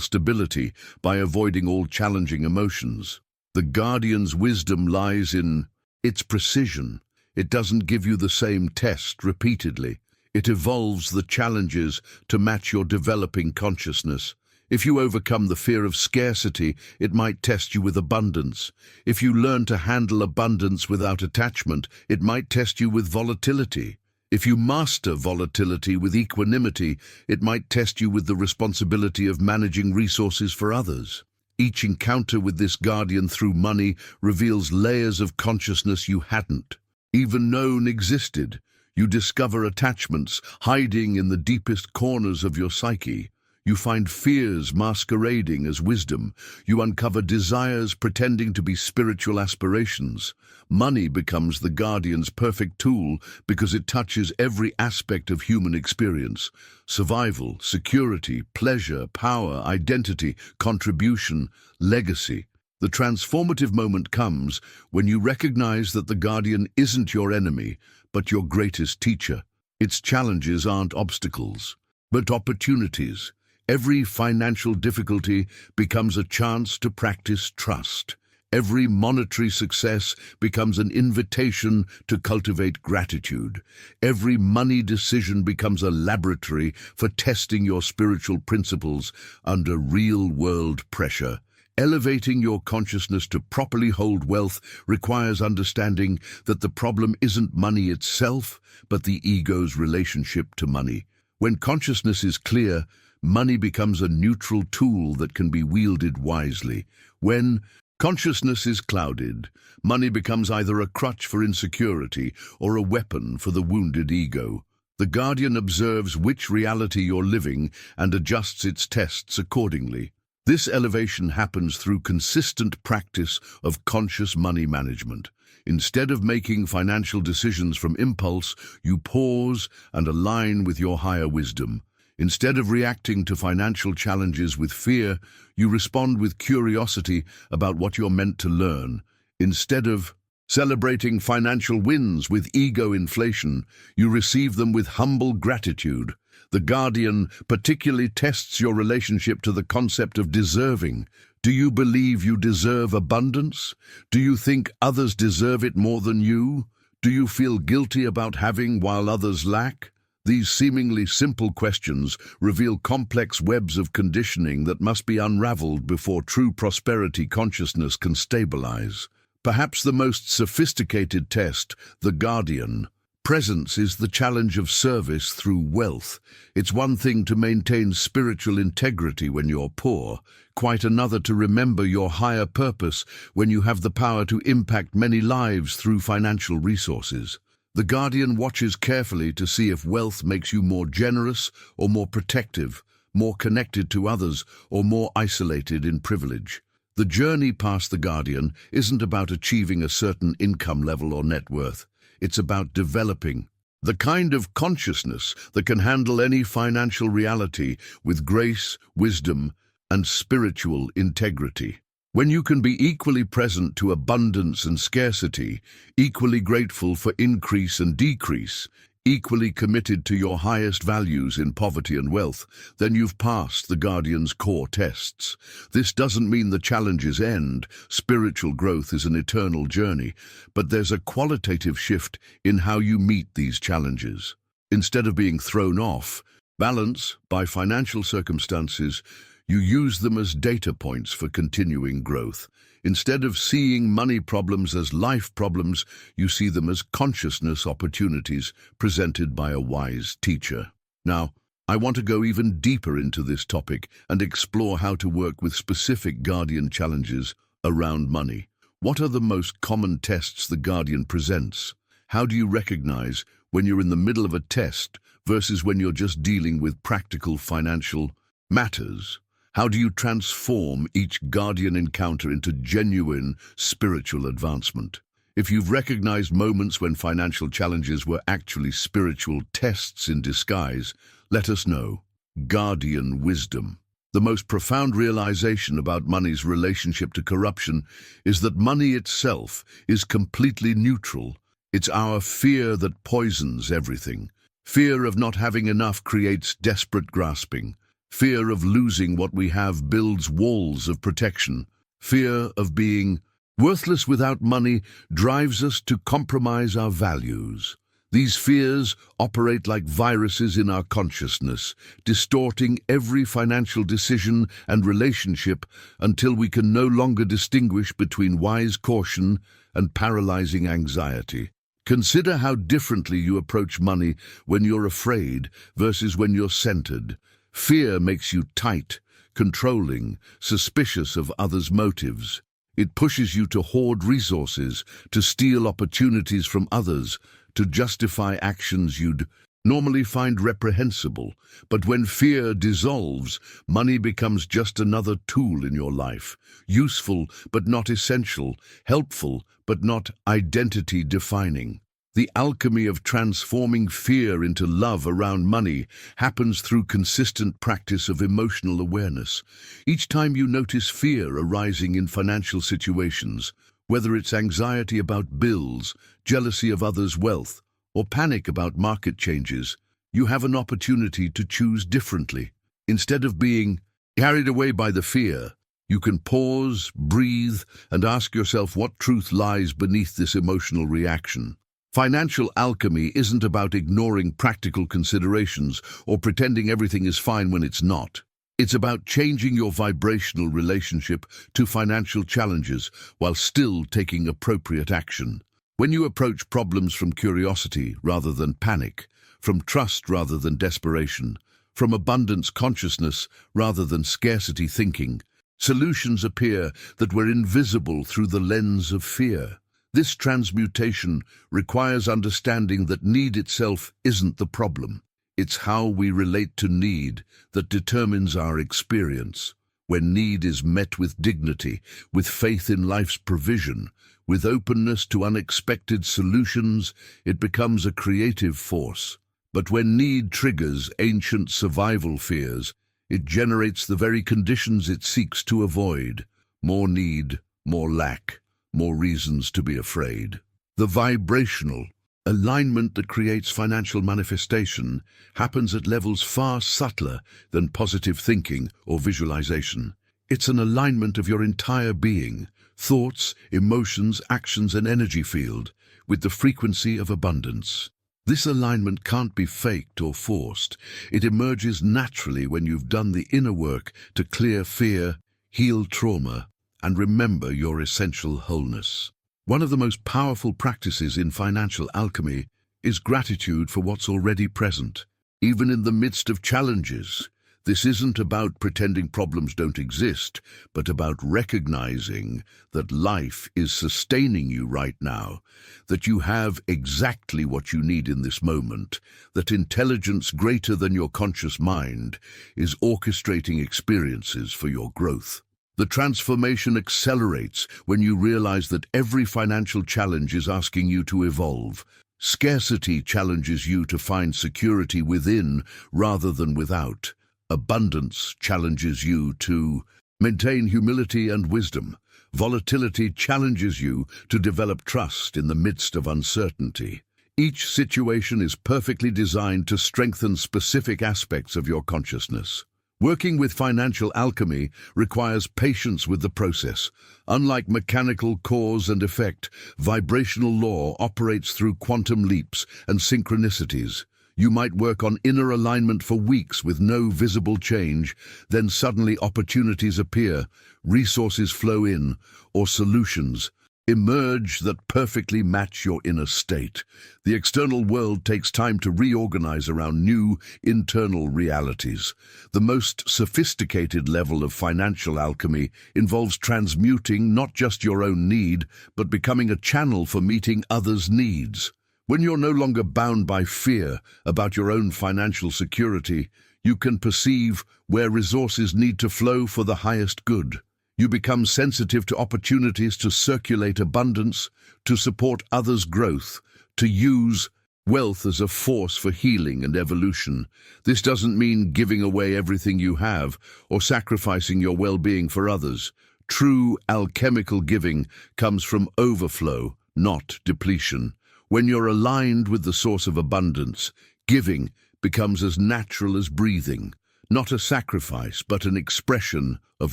S1: stability by avoiding all challenging emotions. The guardian's wisdom lies in its precision. It doesn't give you the same test repeatedly. It evolves the challenges to match your developing consciousness. If you overcome the fear of scarcity, it might test you with abundance. If you learn to handle abundance without attachment, it might test you with volatility. If you master volatility with equanimity, it might test you with the responsibility of managing resources for others. Each encounter with this guardian through money reveals layers of consciousness you hadn't even known existed. You discover attachments hiding in the deepest corners of your psyche. You find fears masquerading as wisdom. You uncover desires pretending to be spiritual aspirations. Money becomes the guardian's perfect tool because it touches every aspect of human experience: survival, security, pleasure, power, identity, contribution, legacy. The transformative moment comes when you recognize that the guardian isn't your enemy, but your greatest teacher. Its challenges aren't obstacles, but opportunities. Every financial difficulty becomes a chance to practice trust. Every monetary success becomes an invitation to cultivate gratitude. Every money decision becomes a laboratory for testing your spiritual principles under real-world pressure. Elevating your consciousness to properly hold wealth requires understanding that the problem isn't money itself, but the ego's relationship to money. When consciousness is clear, money becomes a neutral tool that can be wielded wisely. When consciousness is clouded, money becomes either a crutch for insecurity or a weapon for the wounded ego. The guardian observes which reality you're living and adjusts its tests accordingly. This elevation happens through consistent practice of conscious money management. Instead of making financial decisions from impulse, you pause and align with your higher wisdom. Instead of reacting to financial challenges with fear, you respond with curiosity about what you're meant to learn. Instead of Celebrating financial wins with ego inflation, you receive them with humble gratitude. The guardian particularly tests your relationship to the concept of deserving. Do you believe you deserve abundance? Do you think others deserve it more than you? Do you feel guilty about having while others lack? These seemingly simple questions reveal complex webs of conditioning that must be unraveled before true prosperity consciousness can stabilize. Perhaps the most sophisticated test, the guardian. Presence is the challenge of service through wealth. It's one thing to maintain spiritual integrity when you're poor, quite another to remember your higher purpose when you have the power to impact many lives through financial resources. The guardian watches carefully to see if wealth makes you more generous or more protective, more connected to others or more isolated in privilege. The journey past the guardian isn't about achieving a certain income level or net worth. It's about developing the kind of consciousness that can handle any financial reality with grace, wisdom, and spiritual integrity. When you can be equally present to abundance and scarcity, equally grateful for increase and decrease, equally committed to your highest values in poverty and wealth, then you've passed the guardian's core tests. This doesn't mean the challenges end. Spiritual growth is an eternal journey, but there's a qualitative shift in how you meet these challenges. Instead of being thrown off balance by financial circumstances, you use them as data points for continuing growth. Instead of seeing money problems as life problems, you see them as consciousness opportunities presented by a wise teacher. Now, I want to go even deeper into this topic and explore how to work with specific guardian challenges around money. What are the most common tests the guardian presents? How do you recognize when you're in the middle of a test versus when you're just dealing with practical financial matters? How do you transform each guardian encounter into genuine spiritual advancement? If you've recognized moments when financial challenges were actually spiritual tests in disguise, let us know. Guardian wisdom. The most profound realization about money's relationship to corruption is that money itself is completely neutral. It's our fear that poisons everything. Fear of not having enough creates desperate grasping. Fear of losing what we have builds walls of protection. Fear of being worthless without money drives us to compromise our values. These fears operate like viruses in our consciousness, distorting every financial decision and relationship until we can no longer distinguish between wise caution and paralyzing anxiety. Consider how differently you approach money when you're afraid versus when you're centered. Fear makes you tight, controlling, suspicious of others' motives. It pushes you to hoard resources, to steal opportunities from others, to justify actions you'd normally find reprehensible. But when fear dissolves, money becomes just another tool in your life, useful but not essential, helpful but not identity-defining. The alchemy of transforming fear into love around money happens through consistent practice of emotional awareness. Each time you notice fear arising in financial situations, whether it's anxiety about bills, jealousy of others' wealth, or panic about market changes, you have an opportunity to choose differently. Instead of being carried away by the fear, you can pause, breathe, and ask yourself what truth lies beneath this emotional reaction. Financial alchemy isn't about ignoring practical considerations or pretending everything is fine when it's not. It's about changing your vibrational relationship to financial challenges while still taking appropriate action. When you approach problems from curiosity rather than panic, from trust rather than desperation, from abundance consciousness rather than scarcity thinking, solutions appear that were invisible through the lens of fear. This transmutation requires understanding that need itself isn't the problem. It's how we relate to need that determines our experience. When need is met with dignity, with faith in life's provision, with openness to unexpected solutions, it becomes a creative force. But when need triggers ancient survival fears, it generates the very conditions it seeks to avoid: more need, more lack, more reasons to be afraid. The vibrational alignment that creates financial manifestation happens at levels far subtler than positive thinking or visualization. It's an alignment of your entire being, thoughts, emotions, actions, and energy field with the frequency of abundance. This alignment can't be faked or forced. It emerges naturally when you've done the inner work to clear fear, heal trauma, and remember your essential wholeness. One of the most powerful practices in financial alchemy is gratitude for what's already present, even in the midst of challenges. This isn't about pretending problems don't exist, but about recognizing that life is sustaining you right now, that you have exactly what you need in this moment, that intelligence greater than your conscious mind is orchestrating experiences for your growth. The transformation accelerates when you realize that every financial challenge is asking you to evolve. Scarcity challenges you to find security within rather than without. Abundance challenges you to maintain humility and wisdom. Volatility challenges you to develop trust in the midst of uncertainty. Each situation is perfectly designed to strengthen specific aspects of your consciousness. Working with financial alchemy requires patience with the process. Unlike mechanical cause and effect, vibrational law operates through quantum leaps and synchronicities. You might work on inner alignment for weeks with no visible change, then suddenly opportunities appear, resources flow in, or solutions emerge that perfectly match your inner state. The external world takes time to reorganize around new internal realities. The most sophisticated level of financial alchemy involves transmuting not just your own need, but becoming a channel for meeting others' needs. When you're no longer bound by fear about your own financial security, you can perceive where resources need to flow for the highest good. You become sensitive to opportunities to circulate abundance, to support others' growth, to use wealth as a force for healing and evolution. This doesn't mean giving away everything you have or sacrificing your well-being for others. True alchemical giving comes from overflow, not depletion. When you're aligned with the source of abundance, giving becomes as natural as breathing, not a sacrifice, but an expression of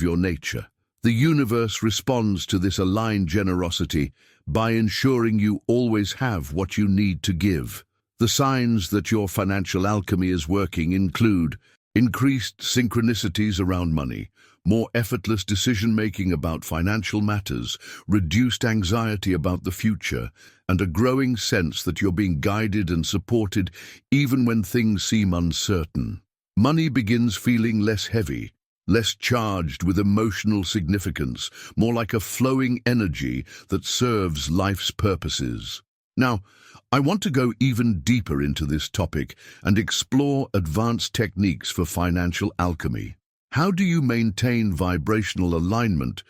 S1: your nature. The universe responds to this aligned generosity by ensuring you always have what you need to give. The signs that your financial alchemy is working include increased synchronicities around money, more effortless decision-making about financial matters, reduced anxiety about the future, and a growing sense that you're being guided and supported even when things seem uncertain. Money begins feeling less heavy, less charged with emotional significance, more like a flowing energy that serves life's purposes. Now, I want to go even deeper into this topic and explore advanced techniques for financial alchemy. How do you maintain vibrational alignment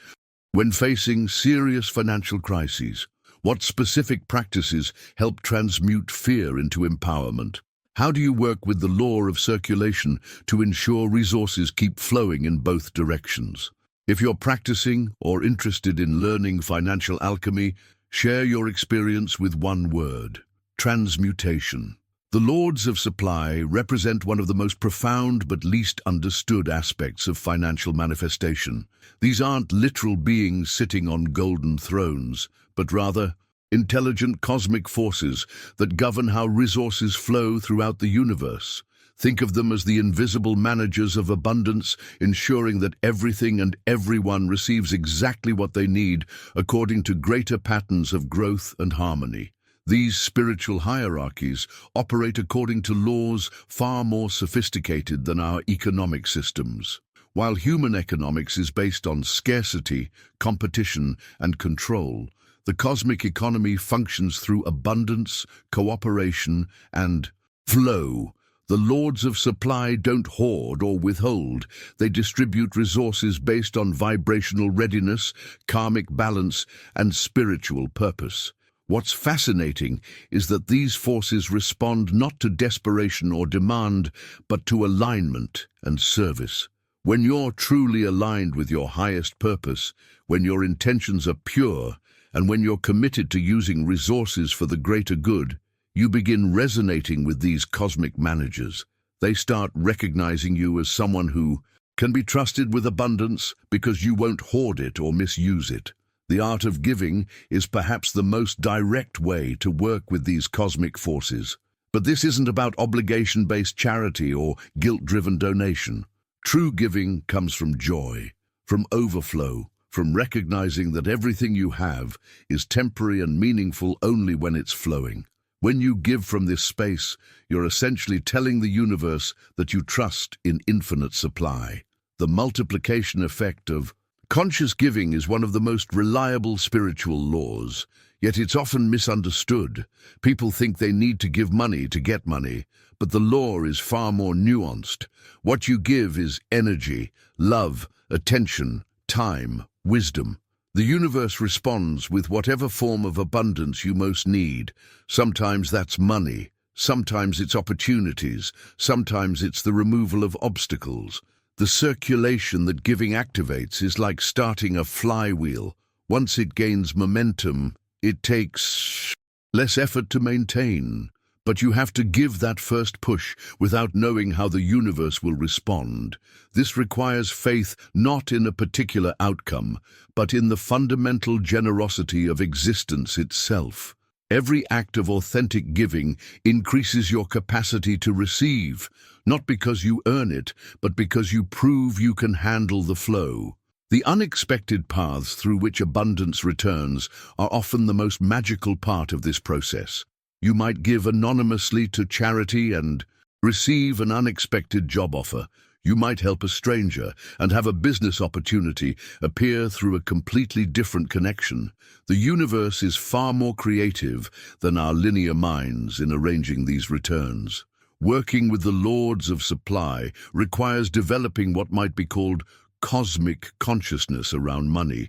S1: when facing serious financial crises? What specific practices help transmute fear into empowerment? How do you work with the law of circulation to ensure resources keep flowing in both directions? If you're practicing or interested in learning financial alchemy, share your experience with one word: transmutation. The Lords of Supply represent one of the most profound but least understood aspects of financial manifestation. These aren't literal beings sitting on golden thrones, but rather intelligent cosmic forces that govern how resources flow throughout the universe. Think of them as the invisible managers of abundance, ensuring that everything and everyone receives exactly what they need according to greater patterns of growth and harmony. These spiritual hierarchies operate according to laws far more sophisticated than our economic systems. While human economics is based on scarcity, competition, and control, the cosmic economy functions through abundance, cooperation, and flow. The Lords of Supply don't hoard or withhold. They distribute resources based on vibrational readiness, karmic balance, and spiritual purpose. What's fascinating is that these forces respond not to desperation or demand, but to alignment and service. When you're truly aligned with your highest purpose, when your intentions are pure, And when you're committed to using resources for the greater good, you begin resonating with these cosmic managers. They start recognizing you as someone who can be trusted with abundance because you won't hoard it or misuse it. The art of giving is perhaps the most direct way to work with these cosmic forces. But this isn't about obligation-based charity or guilt-driven donation. True giving comes from joy, from overflow, from recognizing that everything you have is temporary and meaningful only when it's flowing. When you give from this space, you're essentially telling the universe that you trust in infinite supply. The multiplication effect of conscious giving is one of the most reliable spiritual laws, yet it's often misunderstood. People think they need to give money to get money, but the law is far more nuanced. What you give is energy, love, attention, time, wisdom. The universe responds with whatever form of abundance you most need. Sometimes that's money, sometimes it's opportunities, sometimes it's the removal of obstacles. The circulation that giving activates is like starting a flywheel. Once it gains momentum, it takes less effort to maintain. But you have to give that first push without knowing how the universe will respond. This requires faith not in a particular outcome, but in the fundamental generosity of existence itself. Every act of authentic giving increases your capacity to receive, not because you earn it, but because you prove you can handle the flow. The unexpected paths through which abundance returns are often the most magical part of this process. You might give anonymously to charity and receive an unexpected job offer. You might help a stranger and have a business opportunity appear through a completely different connection. The universe is far more creative than our linear minds in arranging these returns. Working with the lords of supply requires developing what might be called cosmic consciousness around money.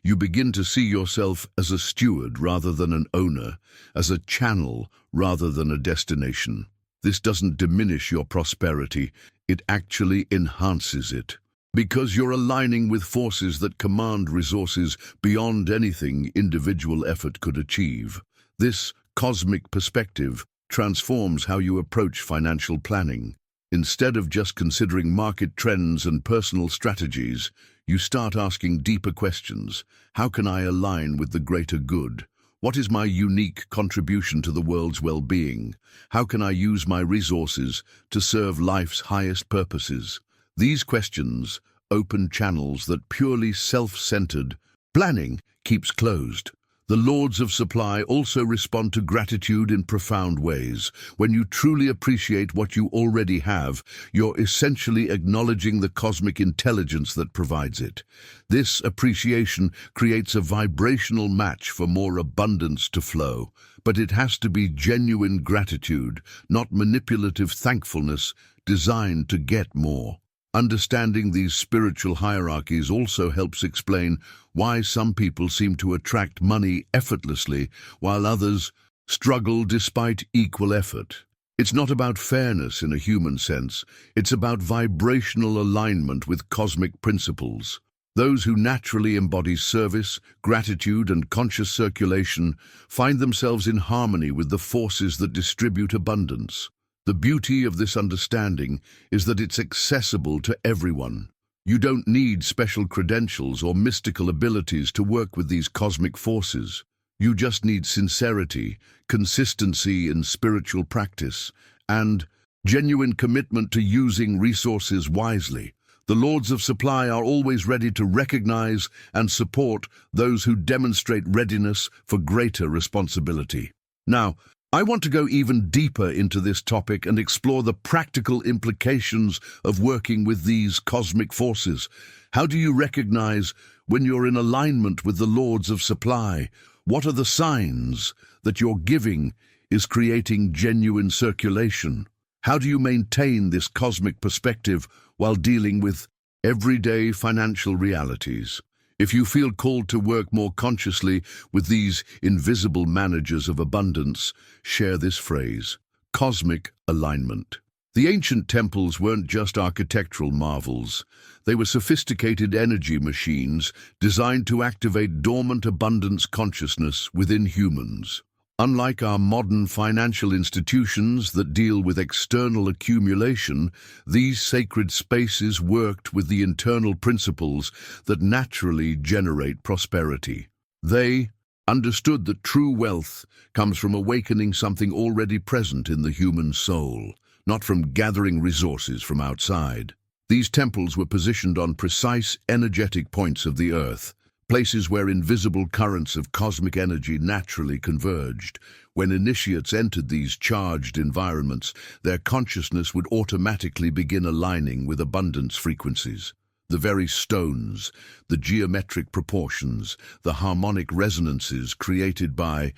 S1: You begin to see yourself as a steward rather than an owner, as a channel rather than a destination. This doesn't diminish your prosperity, it actually enhances it. Because you're aligning with forces that command resources beyond anything individual effort could achieve. This cosmic perspective transforms how you approach financial planning. Instead of just considering market trends and personal strategies, you start asking deeper questions. How can I align with the greater good? What is my unique contribution to the world's well-being? How can I use my resources to serve life's highest purposes? These questions open channels that purely self-centered planning keeps closed. The lords of supply also respond to gratitude in profound ways. When you truly appreciate what you already have, you're essentially acknowledging the cosmic intelligence that provides it. This appreciation creates a vibrational match for more abundance to flow. But it has to be genuine gratitude, not manipulative thankfulness designed to get more. Understanding these spiritual hierarchies also helps explain why some people seem to attract money effortlessly while others struggle despite equal effort. It's not about fairness in a human sense, it's about vibrational alignment with cosmic principles. Those who naturally embody service, gratitude, and conscious circulation find themselves in harmony with the forces that distribute abundance. The beauty of this understanding is that it's accessible to everyone. You don't need special credentials or mystical abilities to work with these cosmic forces. You just need sincerity, consistency in spiritual practice, and genuine commitment to using resources wisely. The lords of supply are always ready to recognize and support those who demonstrate readiness for greater responsibility. Now, I want to go even deeper into this topic and explore the practical implications of working with these cosmic forces. How do you recognize when you're in alignment with the lords of supply? What are the signs that your giving is creating genuine circulation? How do you maintain this cosmic perspective while dealing with everyday financial realities? If you feel called to work more consciously with these invisible managers of abundance, share this phrase: cosmic alignment. The ancient temples weren't just architectural marvels. They were sophisticated energy machines designed to activate dormant abundance consciousness within humans. Unlike our modern financial institutions that deal with external accumulation, these sacred spaces worked with the internal principles that naturally generate prosperity. They understood that true wealth comes from awakening something already present in the human soul, not from gathering resources from outside. These temples were positioned on precise energetic points of the earth, places where invisible currents of cosmic energy naturally converged. When initiates entered these charged environments, their consciousness would automatically begin aligning with abundance frequencies. The very stones, the geometric proportions, the harmonic resonances created by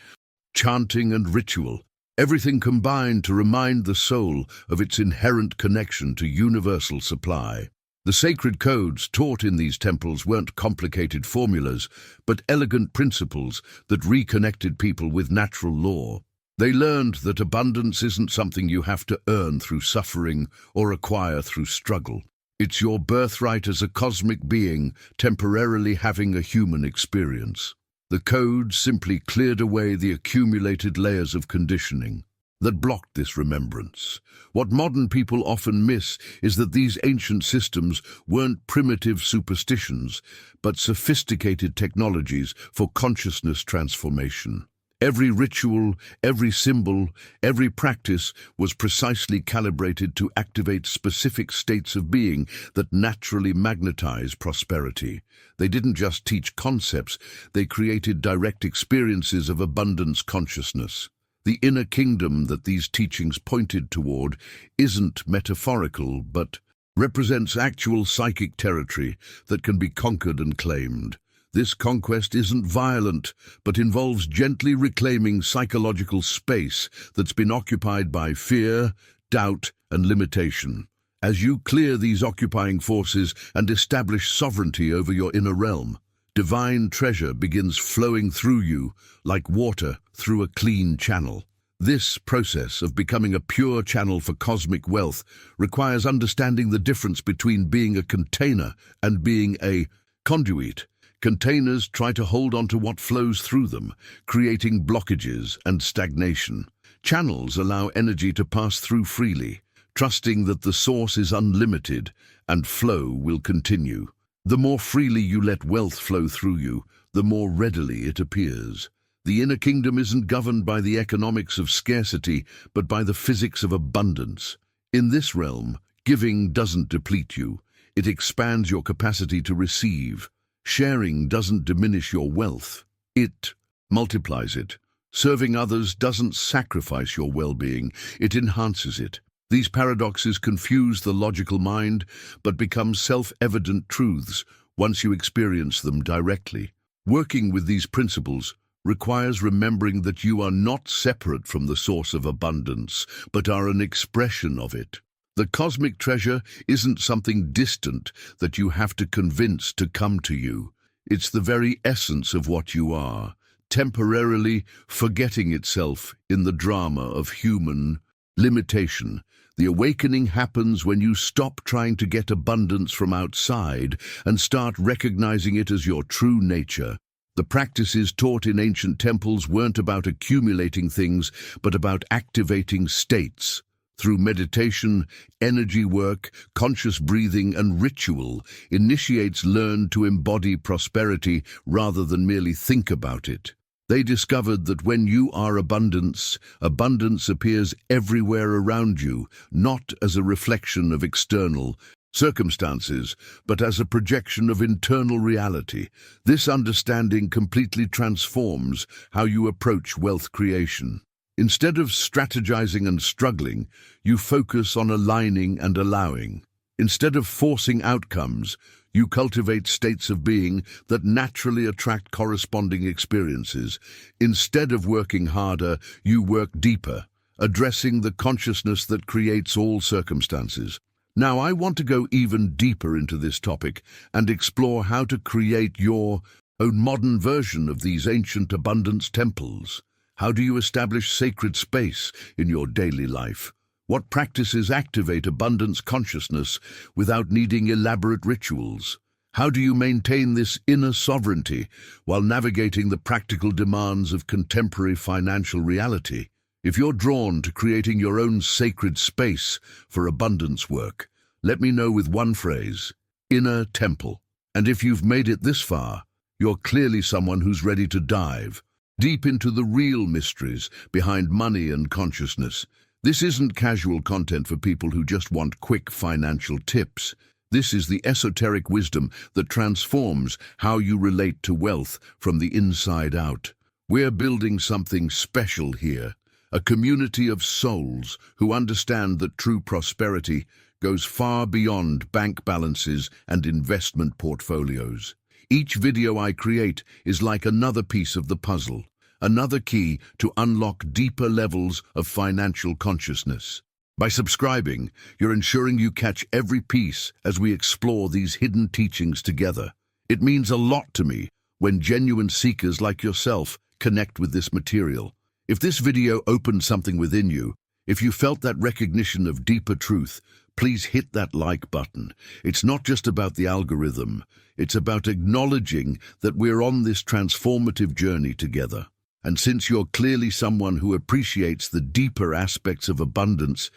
S1: chanting and ritual, everything combined to remind the soul of its inherent connection to universal supply. The sacred codes taught in these temples weren't complicated formulas, but elegant principles that reconnected people with natural law. They learned that abundance isn't something you have to earn through suffering or acquire through struggle. It's your birthright as a cosmic being temporarily having a human experience. The codes simply cleared away the accumulated layers of conditioning that blocked this remembrance. What modern people often miss is that these ancient systems weren't primitive superstitions, but sophisticated technologies for consciousness transformation. Every ritual, every symbol, every practice was precisely calibrated to activate specific states of being that naturally magnetize prosperity. They didn't just teach concepts, they created direct experiences of abundance consciousness. The inner kingdom that these teachings pointed toward isn't metaphorical, but represents actual psychic territory that can be conquered and claimed. This conquest isn't violent, but involves gently reclaiming psychological space that's been occupied by fear, doubt, and limitation. As you clear these occupying forces and establish sovereignty over your inner realm, divine treasure begins flowing through you like water through a clean channel. This process of becoming a pure channel for cosmic wealth requires understanding the difference between being a container and being a conduit. Containers try to hold on to what flows through them, creating blockages and stagnation. Channels allow energy to pass through freely, trusting that the source is unlimited and flow will continue. The more freely you let wealth flow through you, the more readily it appears. The inner kingdom isn't governed by the economics of scarcity, but by the physics of abundance. In this realm, giving doesn't deplete you. It expands your capacity to receive. Sharing doesn't diminish your wealth. It multiplies it. Serving others doesn't sacrifice your well-being. It enhances it. These paradoxes confuse the logical mind, but become self-evident truths once you experience them directly. Working with these principles requires remembering that you are not separate from the source of abundance, but are an expression of it. The cosmic treasure isn't something distant that you have to convince to come to you. It's the very essence of what you are, temporarily forgetting itself in the drama of human limitation. The awakening happens when you stop trying to get abundance from outside and start recognizing it as your true nature. The practices taught in ancient temples weren't about accumulating things, but about activating states. Through meditation, energy work, conscious breathing, and ritual, initiates learn to embody prosperity rather than merely think about it. They discovered that when you are abundance, abundance appears everywhere around you, not as a reflection of external circumstances, but as a projection of internal reality. This understanding completely transforms how you approach wealth creation. Instead of strategizing and struggling, you focus on aligning and allowing. Instead of forcing outcomes, you cultivate states of being that naturally attract corresponding experiences. Instead of working harder, you work deeper, addressing the consciousness that creates all circumstances. Now, I want to go even deeper into this topic and explore how to create your own modern version of these ancient abundance temples. How do you establish sacred space in your daily life? What practices activate abundance consciousness without needing elaborate rituals? How do you maintain this inner sovereignty while navigating the practical demands of contemporary financial reality? If you're drawn to creating your own sacred space for abundance work, let me know with one phrase: inner temple. And if you've made it this far, you're clearly someone who's ready to dive deep into the real mysteries behind money and consciousness. This isn't casual content for people who just want quick financial tips. This is the esoteric wisdom that transforms how you relate to wealth from the inside out. We're building something special here, a community of souls who understand that true prosperity goes far beyond bank balances and investment portfolios. Each video I create is like another piece of the puzzle, another key to unlock deeper levels of financial consciousness. By subscribing, you're ensuring you catch every piece as we explore these hidden teachings together. It means a lot to me when genuine seekers like yourself connect with this material. If this video opened something within you, if you felt that recognition of deeper truth, please hit that like button. It's not just about the algorithm. It's about acknowledging that we're on this transformative journey together. And since you're clearly someone who appreciates the deeper aspects of abundance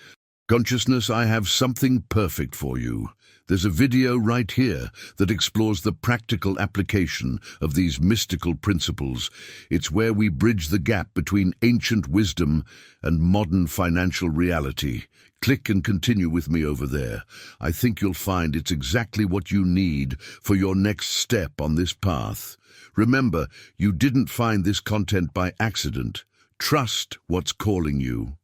S1: consciousness, I have something perfect for you. There's a video right here that explores the practical application of these mystical principles. It's where we bridge the gap between ancient wisdom and modern financial reality. Click and continue with me over there. I think you'll find it's exactly what you need for your next step on this path. Remember, you didn't find this content by accident. Trust what's calling you.